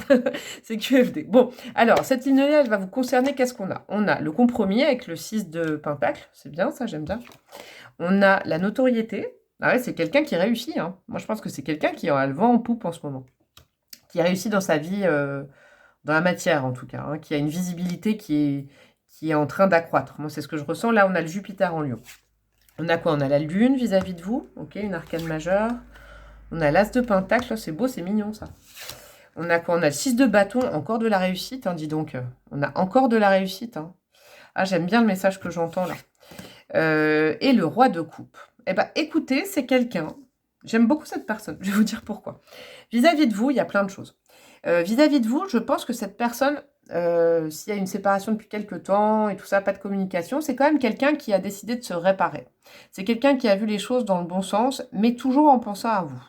c'est QFD. Bon, alors cette ligne-là, elle va vous concerner, qu'est-ce qu'on a? On a le compromis avec le 6 de Pentacle, c'est bien ça, j'aime bien. On a la notoriété, ah ouais, c'est quelqu'un qui réussit. Hein. Moi je pense que c'est quelqu'un qui a le vent en poupe en ce moment, qui réussit dans sa vie, dans la matière en tout cas, hein, qui a une visibilité qui est en train d'accroître. Moi, c'est ce que je ressens. Là, on a le Jupiter en Lion. On a quoi? On a la Lune vis-à-vis de vous. Ok, une arcane majeure. On a l'As de Pentacle. C'est beau, c'est mignon, ça. On a quoi? On a le 6 de bâton. Encore de la réussite, hein, dis donc. On a encore de la réussite. Hein. Ah, j'aime bien le message que j'entends, là. Et le Roi de coupe. Eh bien, écoutez, c'est quelqu'un... J'aime beaucoup cette personne. Je vais vous dire pourquoi. Vis-à-vis de vous, il y a plein de choses. Vis-à-vis de vous, je pense que cette personne... s'il y a une séparation depuis quelques temps et tout ça, pas de communication, c'est quand même quelqu'un qui a décidé de se réparer. C'est quelqu'un qui a vu les choses dans le bon sens, mais toujours en pensant à vous.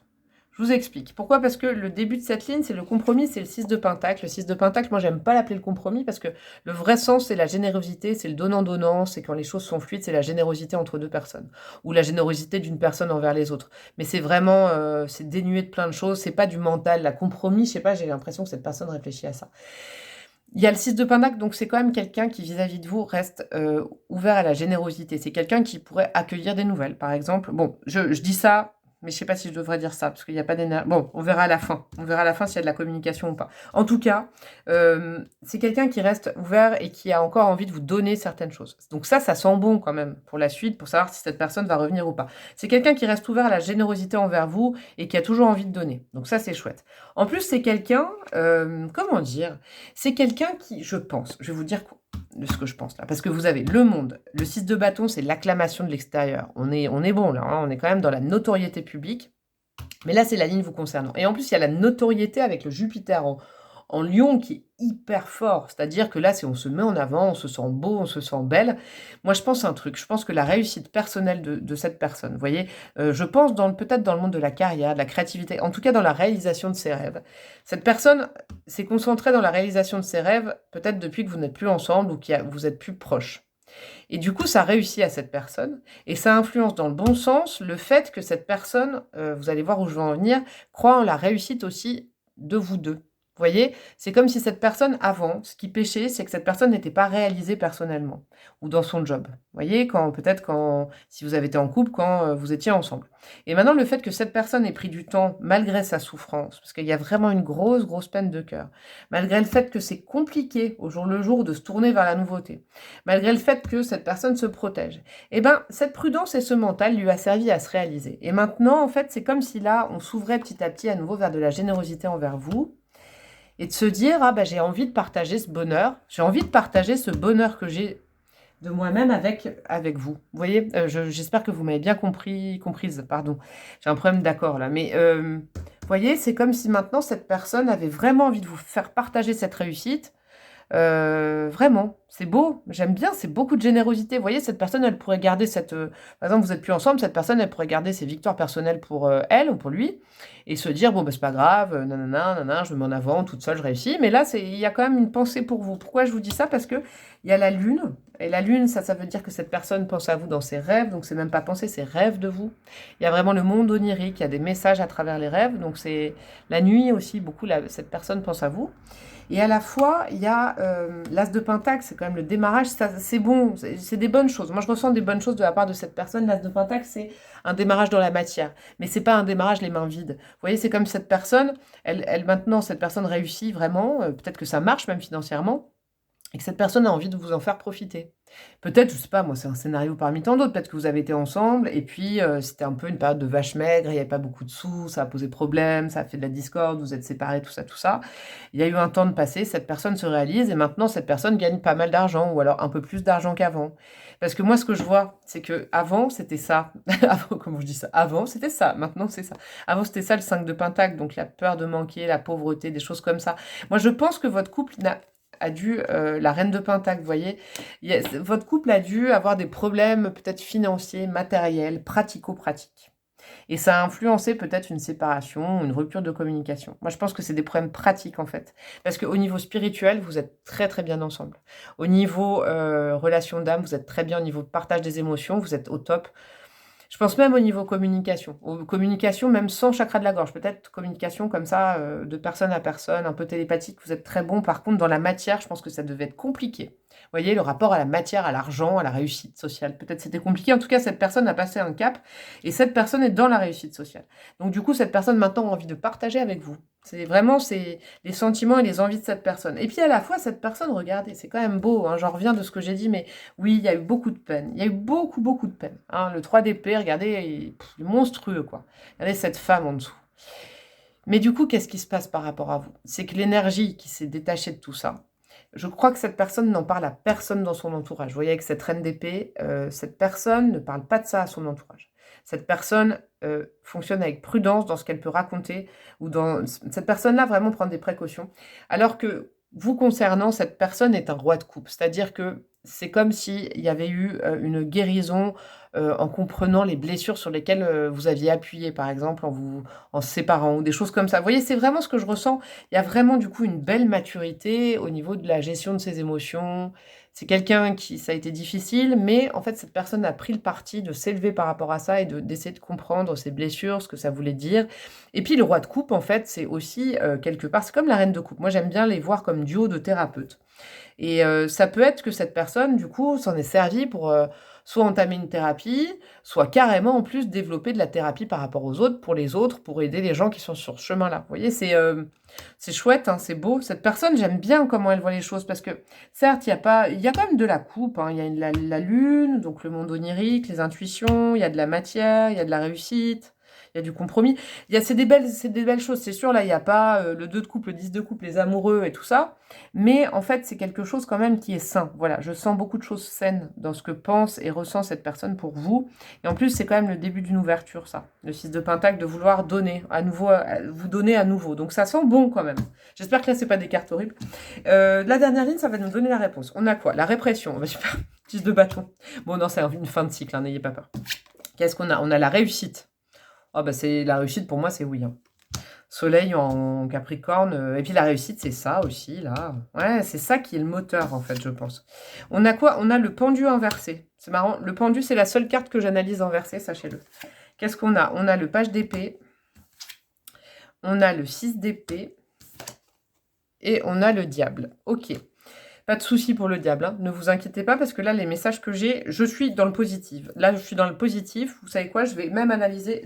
Je vous explique. Pourquoi? Parce que le début de cette ligne, c'est le compromis, c'est le 6 de Pentacle. Le 6 de Pentacle, moi, j'aime pas l'appeler le compromis parce que le vrai sens, c'est la générosité, c'est le donnant-donnant, c'est quand les choses sont fluides, c'est la générosité entre deux personnes. Ou la générosité d'une personne envers les autres. Mais c'est vraiment, c'est dénué de plein de choses, c'est pas du mental. La compromis, je sais pas, j'ai l'impression que cette personne réfléchit à ça. Il y a le 6 de Pentacle, donc c'est quand même quelqu'un qui, vis-à-vis de vous, reste ouvert à la générosité. C'est quelqu'un qui pourrait accueillir des nouvelles, par exemple. Bon, je dis ça, mais je ne sais pas si je devrais dire ça, parce qu'il n'y a pas d'énergie. Bon, on verra à la fin. On verra à la fin s'il y a de la communication ou pas. En tout cas, c'est quelqu'un qui reste ouvert et qui a encore envie de vous donner certaines choses. Donc ça sent bon quand même pour la suite, pour savoir si cette personne va revenir ou pas. C'est quelqu'un qui reste ouvert à la générosité envers vous et qui a toujours envie de donner. Donc ça, c'est chouette. En plus, c'est quelqu'un, comment dire? C'est quelqu'un qui, je pense, je vais vous dire quoi de ce que je pense là, parce que vous avez le monde, le 6 de bâton, c'est l'acclamation de l'extérieur. On est bon là, hein, on est quand même dans la notoriété publique, mais là c'est la ligne vous concernant. Et en plus il y a la notoriété avec le Jupiter en Lion qui est hyper fort, c'est-à-dire que là on se met en avant, on se sent beau, on se sent belle. Moi je pense un truc, je pense que la réussite personnelle de cette personne, vous voyez, je pense peut-être dans le monde de la carrière, de la créativité, en tout cas dans la réalisation de ses rêves. Cette personne s'est concentrée dans la réalisation de ses rêves, peut-être depuis que vous n'êtes plus ensemble ou que vous êtes plus proches. Et du coup, ça réussit à cette personne et ça influence dans le bon sens le fait que cette personne, vous allez voir où je veux en venir, croit en la réussite aussi de vous deux. Vous voyez, c'est comme si cette personne, avant, ce qui pêchait, c'est que cette personne n'était pas réalisée personnellement ou dans son job. Vous voyez, si vous avez été en couple, quand vous étiez ensemble. Et maintenant, le fait que cette personne ait pris du temps, malgré sa souffrance, parce qu'il y a vraiment une grosse, grosse peine de cœur, malgré le fait que c'est compliqué au jour le jour de se tourner vers la nouveauté, malgré le fait que cette personne se protège, eh ben, cette prudence et ce mental lui a servi à se réaliser. Et maintenant, en fait, c'est comme si là, on s'ouvrait petit à petit à nouveau vers de la générosité envers vous, et de se dire, ah ben j'ai envie de partager ce bonheur, j'ai envie de partager ce bonheur que j'ai de moi-même avec vous. Vous voyez, j'espère que vous m'avez bien comprise, pardon. J'ai un problème d'accord là, mais vous voyez, c'est comme si maintenant cette personne avait vraiment envie de vous faire partager cette réussite. Vraiment, c'est beau, j'aime bien, c'est beaucoup de générosité. Vous voyez, cette personne, elle pourrait garder par exemple, vous n'êtes plus ensemble, cette personne, elle pourrait garder ses victoires personnelles pour elle ou pour lui, et se dire, bon, bah, c'est pas grave, nanana, nanana, je me mets en avant, toute seule, je réussis. Mais là, il y a quand même une pensée pour vous. Pourquoi je vous dis ça? Parce que il y a la Lune, et la Lune, ça veut dire que cette personne pense à vous dans ses rêves, donc c'est même pas penser, c'est rêve de vous. Il y a vraiment le monde onirique, il y a des messages à travers les rêves, donc c'est la nuit aussi, beaucoup, cette personne pense à vous. Et à la fois, il y a l'As de Pentacle, quand même le démarrage, ça, c'est bon, c'est des bonnes choses. Moi, je ressens des bonnes choses de la part de cette personne. L'As de Pentacle, c'est un démarrage dans la matière, mais c'est pas un démarrage les mains vides. Vous voyez, c'est comme cette personne, maintenant, cette personne réussit vraiment, peut-être que ça marche même financièrement, et que cette personne a envie de vous en faire profiter. Peut-être, je sais pas, moi, c'est un scénario parmi tant d'autres. Peut-être que vous avez été ensemble et puis c'était un peu une période de vache maigre, il n'y avait pas beaucoup de sous, ça a posé problème, ça a fait de la discorde, vous êtes séparés, tout ça, tout ça. Il y a eu un temps de passé, cette personne se réalise et maintenant cette personne gagne pas mal d'argent ou alors un peu plus d'argent qu'avant. Parce que moi, ce que je vois, c'est que avant c'était ça. Avant, comment je dis ça? Avant, c'était ça. Maintenant, c'est ça. Avant, c'était ça le 5 de Pentacle, donc la peur de manquer, la pauvreté, des choses comme ça. Moi, je pense que votre couple a dû, la reine de Pentacle, vous voyez, votre couple a dû avoir des problèmes peut-être financiers, matériels, pratico-pratiques. Et ça a influencé peut-être une séparation, une rupture de communication. Moi, je pense que c'est des problèmes pratiques, en fait. Parce qu'au niveau spirituel, vous êtes très, très bien ensemble. Au niveau relation d'âme, vous êtes très bien. Au niveau partage des émotions, vous êtes au top. Je pense même au niveau communication. Communication, même sans chakra de la gorge. Peut-être communication comme ça, de personne à personne, un peu télépathique. Vous êtes très bon. Par contre, dans la matière, je pense que ça devait être compliqué. Vous voyez, le rapport à la matière, à l'argent, à la réussite sociale. Peut-être c'était compliqué. En tout cas, cette personne a passé un cap. Et cette personne est dans la réussite sociale. Donc du coup, cette personne maintenant a envie de partager avec vous. C'est vraiment les sentiments et les envies de cette personne. Et puis à la fois, cette personne, regardez, c'est quand même beau. Hein, j'en reviens de ce que j'ai dit, mais oui, il y a eu beaucoup de peine. Il y a eu beaucoup, beaucoup de peine. Hein, le 3 d'épée, regardez, il est monstrueux, quoi. Regardez cette femme en dessous. Mais du coup, qu'est-ce qui se passe par rapport à vous? C'est que l'énergie qui s'est détachée de tout ça, je crois que cette personne n'en parle à personne dans son entourage. Vous voyez, avec cette reine d'épée, cette personne ne parle pas de ça à son entourage. Cette personne fonctionne avec prudence dans ce qu'elle peut raconter, ou cette personne-là vraiment prend des précautions. Alors que vous concernant, cette personne est un roi de coupe. C'est-à-dire que c'est comme s'il y avait eu une guérison en comprenant les blessures sur lesquelles vous aviez appuyé, par exemple, en se séparant, ou des choses comme ça. Vous voyez, c'est vraiment ce que je ressens. Il y a vraiment du coup une belle maturité au niveau de la gestion de ses émotions. C'est quelqu'un ça a été difficile, mais en fait, cette personne a pris le parti de s'élever par rapport à ça et d'essayer de comprendre ses blessures, ce que ça voulait dire. Et puis, le roi de coupe, en fait, c'est aussi, quelque part, c'est comme la reine de coupe. Moi, j'aime bien les voir comme duo de thérapeutes. Et ça peut être que cette personne, du coup, s'en est servie pour soit entamer une thérapie, soit carrément, en plus, développer de la thérapie par rapport aux autres, pour aider les gens qui sont sur ce chemin-là. Vous voyez, c'est chouette, hein, c'est beau. Cette personne, j'aime bien comment elle voit les choses, parce que, certes, il y a quand même de la coupe, hein. Il y a la lune, donc le monde onirique, les intuitions, il y a de la matière, il y a de la réussite, il y a du compromis. C'est des belles choses, c'est sûr, là, il n'y a pas le 2 de coupe, le 10 de coupe, les amoureux et tout ça, mais en fait, c'est quelque chose quand même qui est sain. Voilà, je sens beaucoup de choses saines dans ce que pense et ressent cette personne pour vous. Et en plus, c'est quand même le début d'une ouverture, ça. Le 6 de Pentacle, de vouloir donner à nouveau, vous donner à nouveau. Donc ça sent bon quand même. J'espère que là, c'est pas des cartes horribles. La dernière ligne, ça va nous donner la réponse. On a quoi? La répression. On va super. 10 de bâton. Bon, non, c'est une fin de cycle, hein, n'ayez pas peur. Qu'est-ce qu'on a? On a la réussite. Oh, bah, c'est la réussite, pour moi, c'est oui, hein. Soleil en Capricorne. Et puis la réussite, c'est ça aussi, là. Ouais, c'est ça qui est le moteur, en fait, je pense. On a quoi? On a le pendu inversé. C'est marrant. Le pendu, c'est la seule carte que j'analyse inversée, sachez-le. Qu'est-ce qu'on a? On a le page d'épée. On a le 6 d'épée. Et on a le diable. Ok. Pas de souci pour le diable, hein. Ne vous inquiétez pas, parce que là, les messages que j'ai, je suis dans le positif. Là, je suis dans le positif. Vous savez quoi? Je vais même analyser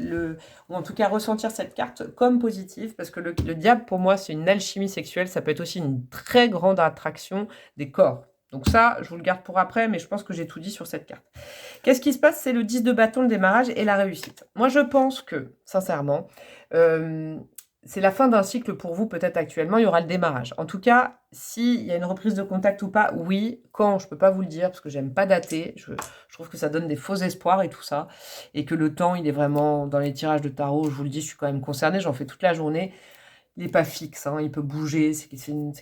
ou en tout cas ressentir cette carte comme positive, parce que le diable, pour moi, c'est une alchimie sexuelle. Ça peut être aussi une très grande attraction des corps. Donc ça, je vous le garde pour après, mais je pense que j'ai tout dit sur cette carte. Qu'est-ce qui se passe? C'est le 10 de bâton, le démarrage et la réussite. Moi, je pense que, sincèrement, c'est la fin d'un cycle pour vous, peut-être actuellement, il y aura le démarrage. En tout cas, s'il y a une reprise de contact ou pas, oui. Quand, je ne peux pas vous le dire, parce que j'aime pas dater. Je trouve que ça donne des faux espoirs et tout ça. Et que le temps, il est vraiment, dans les tirages de tarot, je vous le dis, je suis quand même concernée, j'en fais toute la journée. Il n'est pas fixe, hein, il peut bouger, c'est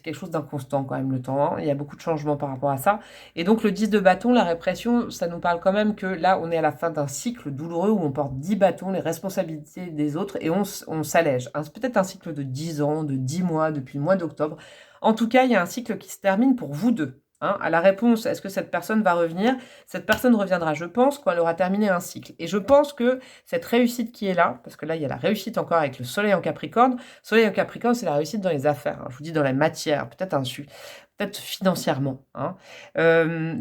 quelque chose d'inconstant quand même le temps, hein. Il y a beaucoup de changements par rapport à ça. Et donc le 10 de bâton, la répression, ça nous parle quand même que là, on est à la fin d'un cycle douloureux où on porte 10 bâtons, les responsabilités des autres, et on s'allège. C'est peut-être un cycle de 10 ans, de 10 mois, depuis le mois d'octobre. En tout cas, il y a un cycle qui se termine pour vous deux. Hein, à la réponse, est-ce que cette personne va revenir? Cette personne reviendra, je pense, quand elle aura terminé un cycle. Et je pense que cette réussite qui est là, parce que là, il y a la réussite encore avec le soleil en Capricorne. Soleil en Capricorne, c'est la réussite dans les affaires. Hein, je vous dis dans la matière, peut-être peut-être financièrement, hein.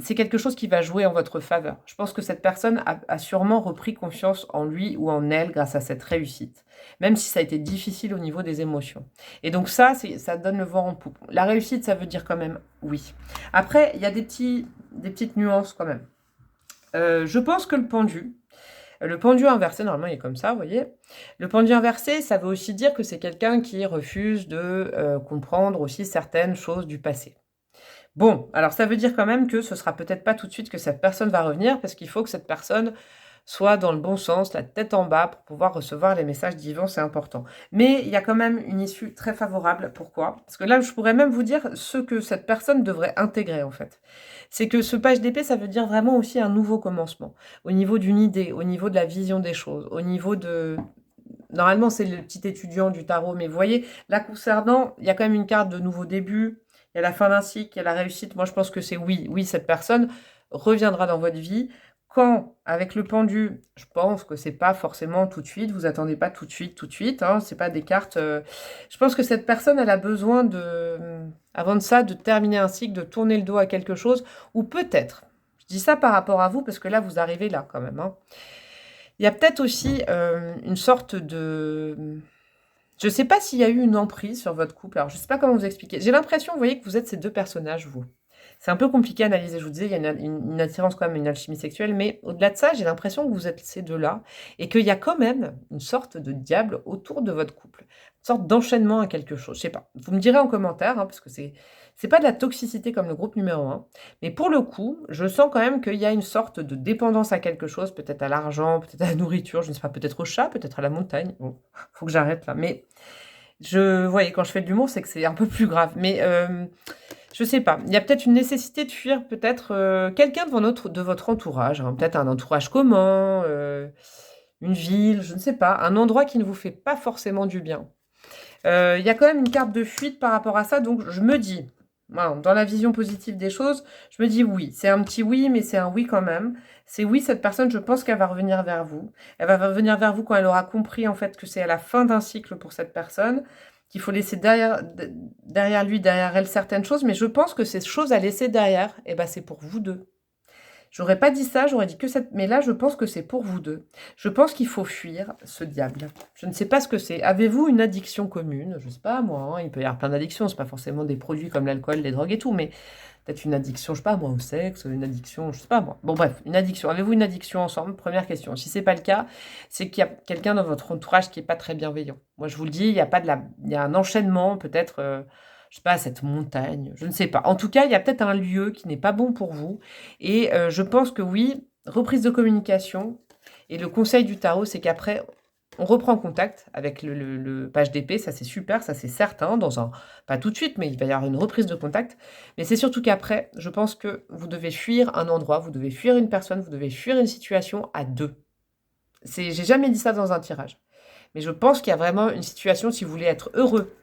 C'est quelque chose qui va jouer en votre faveur. Je pense que cette personne a sûrement repris confiance en lui ou en elle grâce à cette réussite, même si ça a été difficile au niveau des émotions. Et donc ça donne le vent en poupe. La réussite, ça veut dire quand même oui. Après, il y a des petites nuances quand même. Je pense que le pendu inversé, normalement, il est comme ça, vous voyez. Le pendu inversé, ça veut aussi dire que c'est quelqu'un qui refuse de comprendre aussi certaines choses du passé. Bon, alors ça veut dire quand même que ce sera peut-être pas tout de suite que cette personne va revenir, parce qu'il faut que cette personne soit dans le bon sens, la tête en bas, pour pouvoir recevoir les messages divins, c'est important. Mais il y a quand même une issue très favorable. Pourquoi? Parce que là, je pourrais même vous dire ce que cette personne devrait intégrer, en fait. C'est que ce page d'épée, ça veut dire vraiment aussi un nouveau commencement, au niveau d'une idée, au niveau de la vision des choses, au niveau de... Normalement, c'est le petit étudiant du tarot, mais vous voyez, là, concernant, il y a quand même une carte de nouveau début, il y a la fin d'un cycle, il y a la réussite. Moi, je pense que c'est oui. Oui, cette personne reviendra dans votre vie. Quand, avec le pendu, je pense que c'est pas forcément tout de suite, vous attendez pas tout de suite, hein, c'est pas des cartes... Je pense que cette personne, elle a besoin de, avant de ça, de terminer un cycle, de tourner le dos à quelque chose, ou peut-être, je dis ça par rapport à vous, parce que là, vous arrivez là quand même, hein. Il y a peut-être aussi une sorte de... Je ne sais pas s'il y a eu une emprise sur votre couple. Alors, je ne sais pas comment vous expliquer. J'ai l'impression, vous voyez, que vous êtes ces deux personnages, vous. C'est un peu compliqué à analyser. Je vous disais, il y a une attirance quand même, une alchimie sexuelle. Mais au-delà de ça, j'ai l'impression que vous êtes ces deux-là. Et qu'il y a quand même une sorte de diable autour de votre couple. Une sorte d'enchaînement à quelque chose. Je ne sais pas. Vous me direz en commentaire, hein, parce que c'est pas de la toxicité comme le groupe numéro 1. Mais pour le coup, je sens quand même qu'il y a une sorte de dépendance à quelque chose. Peut-être à l'argent, peut-être à la nourriture. Je ne sais pas, peut-être au chat, peut-être à la montagne. Bon, faut que j'arrête là. Mais... Vous voyez, quand je fais de l'humour, c'est que c'est un peu plus grave. Mais je sais pas. Il y a peut-être une nécessité de fuir peut-être quelqu'un de votre entourage, hein. Peut-être un entourage commun, une ville, je ne sais pas. Un endroit qui ne vous fait pas forcément du bien. Il y a quand même une carte de fuite par rapport à ça. Donc, je me dis, voilà, dans la vision positive des choses, je me dis oui. C'est un petit oui, mais c'est un oui quand même. C'est oui, cette personne, je pense qu'elle va revenir vers vous. Elle va revenir vers vous quand elle aura compris en fait que c'est à la fin d'un cycle pour cette personne, qu'il faut laisser derrière lui, derrière elle certaines choses. Mais je pense que ces choses à laisser derrière, eh ben, c'est pour vous deux. J'aurais pas dit ça, j'aurais dit que cette... Mais là, je pense que c'est pour vous deux. Je pense qu'il faut fuir ce diable. Je ne sais pas ce que c'est. Avez-vous une addiction commune? Je sais pas, moi, hein, il peut y avoir plein d'addictions. C'est pas forcément des produits comme l'alcool, les drogues et tout, mais peut-être une addiction, je sais pas, moi, au sexe, une addiction, je sais pas, moi. Bon, bref, une addiction. Avez-vous une addiction ensemble? Première question. Si c'est pas le cas, c'est qu'il y a quelqu'un dans votre entourage qui est pas très bienveillant. Moi, je vous le dis, il y a pas de la... Il y a un enchaînement, peut-être... je sais pas, cette montagne, je ne sais pas. En tout cas, il y a peut-être un lieu qui n'est pas bon pour vous. Et je pense que oui, reprise de communication. Et le conseil du tarot, c'est qu'après, on reprend contact avec le page d'épée. Ça, c'est super, ça, c'est certain. Pas tout de suite, mais il va y avoir une reprise de contact. Mais c'est surtout qu'après, je pense que vous devez fuir un endroit, vous devez fuir une personne, vous devez fuir une situation à deux. J'ai jamais dit ça dans un tirage. Mais je pense qu'il y a vraiment une situation, si vous voulez être heureux,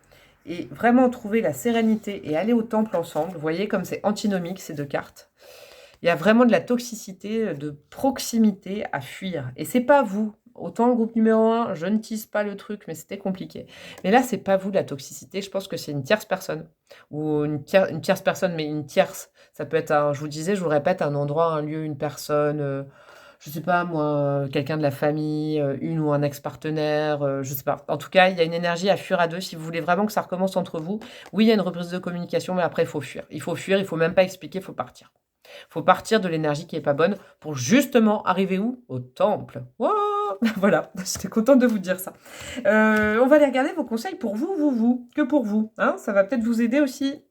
et vraiment trouver la sérénité et aller au temple ensemble. Vous voyez comme c'est antinomique ces deux cartes. Il y a vraiment de la toxicité, de proximité à fuir. Et c'est pas vous. Autant le groupe numéro 1, je ne tease pas le truc, mais c'était compliqué. Mais là, c'est pas vous la toxicité. Je pense que c'est une tierce personne. Ou une tierce personne, mais une tierce. Ça peut être, je vous disais, je vous répète, un endroit, un lieu, une personne... je sais pas moi, quelqu'un de la famille, une ou un ex-partenaire, je sais pas. En tout cas, il y a une énergie à fuir à deux si vous voulez vraiment que ça recommence entre vous. Oui, il y a une reprise de communication, mais après, il faut fuir. Il faut fuir, il faut même pas expliquer, il faut partir. Il faut partir de l'énergie qui est pas bonne pour justement arriver où? Au temple. Wouah. Voilà, j'étais contente de vous dire ça. On va aller regarder vos conseils pour vous, que pour vous. Hein, ça va peut-être vous aider aussi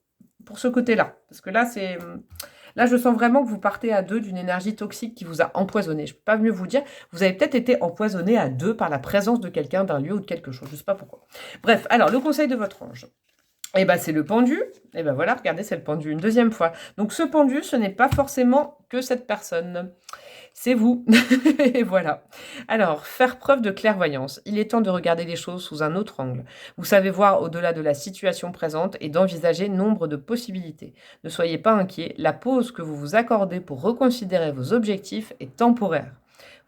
pour ce côté-là. Parce que là, Là, je sens vraiment que vous partez à deux d'une énergie toxique qui vous a empoisonné. Je ne peux pas mieux vous dire. Vous avez peut-être été empoisonné à deux par la présence de quelqu'un, d'un lieu ou de quelque chose. Je ne sais pas pourquoi. Bref, alors, le conseil de votre ange. Eh bien, c'est le pendu. Eh bien, voilà, regardez, c'est le pendu une deuxième fois. Donc, ce pendu, ce n'est pas forcément que cette personne. C'est vous. Et voilà. Alors, faire preuve de clairvoyance. Il est temps de regarder les choses sous un autre angle. Vous savez voir au-delà de la situation présente et d'envisager nombre de possibilités. Ne soyez pas inquiets, la pause que vous vous accordez pour reconsidérer vos objectifs est temporaire.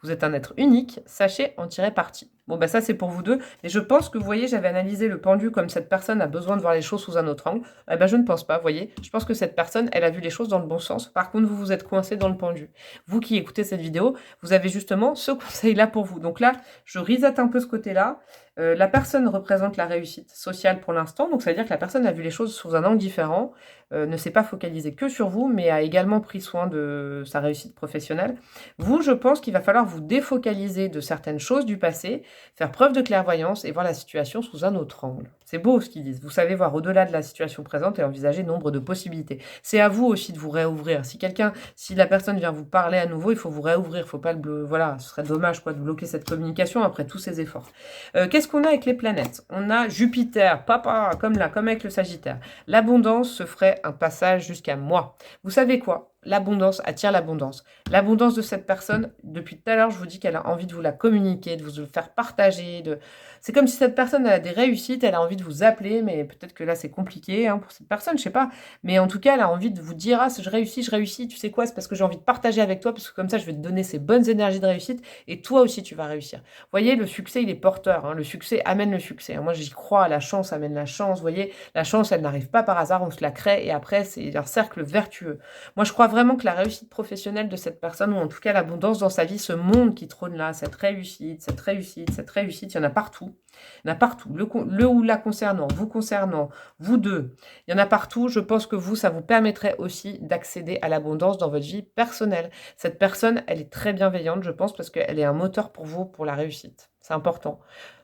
Vous êtes un être unique, sachez en tirer parti. Bon, bah ça, c'est pour vous deux. Et je pense que, vous voyez, j'avais analysé le pendu comme cette personne a besoin de voir les choses sous un autre angle. Eh ben, je ne pense pas, vous voyez. Je pense que cette personne, elle a vu les choses dans le bon sens. Par contre, vous vous êtes coincé dans le pendu. Vous qui écoutez cette vidéo, vous avez justement ce conseil-là pour vous. Donc là, je reset un peu ce côté-là. La personne représente la réussite sociale pour l'instant. Donc, ça veut dire que la personne a vu les choses sous un angle différent, ne s'est pas focalisée que sur vous, mais a également pris soin de sa réussite professionnelle. Vous, je pense qu'il va falloir vous défocaliser de certaines choses du passé, faire preuve de clairvoyance et voir la situation sous un autre angle. C'est beau ce qu'ils disent. Vous savez voir au-delà de la situation présente et envisager nombre de possibilités. C'est à vous aussi de vous réouvrir. Si la personne vient vous parler à nouveau, il faut vous réouvrir. Il faut pas voilà, ce serait dommage quoi de bloquer cette communication après tous ces efforts. Qu'est-ce qu'on a avec les planètes? On a Jupiter, papa, comme là, comme avec le Sagittaire. L'abondance se ferait un passage jusqu'à moi. Vous savez quoi? L'abondance attire l'abondance. L'abondance de cette personne, depuis tout à l'heure, je vous dis qu'elle a envie de vous la communiquer, de vous le faire partager. C'est comme si cette personne elle a des réussites, elle a envie de vous appeler, mais peut-être que là c'est compliqué hein, pour cette personne, je sais pas. Mais en tout cas, elle a envie de vous dire, ah, je réussis, tu sais quoi, c'est parce que j'ai envie de partager avec toi, parce que comme ça, je vais te donner ces bonnes énergies de réussite, et toi aussi, tu vas réussir. Vous voyez, le succès, il est porteur. Hein, le succès amène le succès. Hein. Moi, j'y crois, la chance amène la chance. Vous voyez, la chance, elle n'arrive pas par hasard, on se la crée, et après, c'est un cercle vertueux. Moi, je crois vraiment que la réussite professionnelle de cette personne, ou en tout cas l'abondance dans sa vie, ce monde qui trône là, cette réussite, il y en a partout. Il y en a partout. Le ou la concernant, vous deux, il y en a partout. Je pense que vous, ça vous permettrait aussi d'accéder à l'abondance dans votre vie personnelle. Cette personne, elle est très bienveillante, je pense, parce qu'elle est un moteur pour vous, pour la réussite. C'est important.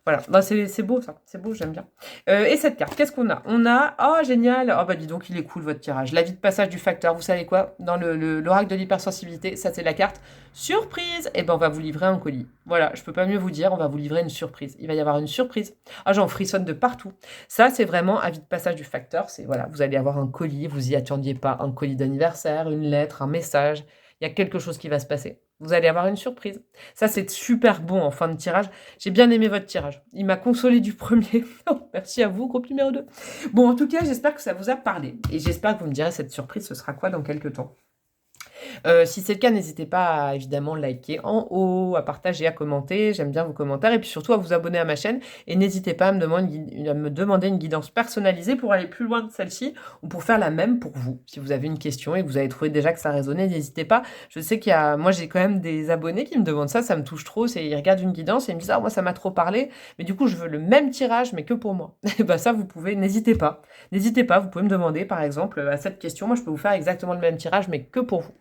Voilà, bah, c'est beau ça, c'est beau, j'aime bien. Et cette carte, qu'est-ce qu'on a? On a, oh génial, oh bah dis donc il est cool votre tirage. La vie de passage du facteur, vous savez quoi? Dans l'oracle de l'hypersensibilité, ça c'est la carte surprise. Et ben on va vous livrer un colis. Voilà, je peux pas mieux vous dire, on va vous livrer une surprise. Il va y avoir une surprise. Ah j'en frissonne de partout. Ça c'est vraiment avis de passage du facteur, c'est voilà, vous allez avoir un colis, vous y attendiez pas, un colis d'anniversaire, une lettre, un message. Il y a quelque chose qui va se passer. Vous allez avoir une surprise. Ça, c'est super bon en fin de tirage. J'ai bien aimé votre tirage. Il m'a consolé du premier. Merci à vous, groupe numéro 2. Bon, en tout cas, j'espère que ça vous a parlé. Et j'espère que vous me direz cette surprise, ce sera quoi dans quelques temps. Si c'est le cas, n'hésitez pas à évidemment liker en haut, à partager, à commenter. J'aime bien vos commentaires. Et puis surtout à vous abonner à ma chaîne. Et n'hésitez pas à me demander une guidance personnalisée pour aller plus loin de celle-ci ou pour faire la même pour vous. Si vous avez une question et que vous avez trouvé déjà que ça résonnait, n'hésitez pas. Je sais moi j'ai quand même des abonnés qui me demandent ça. Ça me touche trop. Ils regardent une guidance et ils me disent, ah moi ça m'a trop parlé. Mais du coup, je veux le même tirage, mais que pour moi. Et bah ça, vous pouvez, n'hésitez pas. N'hésitez pas, vous pouvez me demander par exemple à cette question. Moi, je peux vous faire exactement le même tirage, mais que pour vous.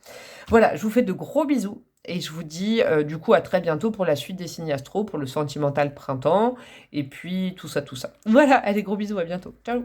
Voilà, je vous fais de gros bisous et je vous dis du coup à très bientôt pour la suite des signes astro, pour le sentimental printemps et puis tout ça, tout ça. Voilà, allez, gros bisous, à bientôt. Ciao.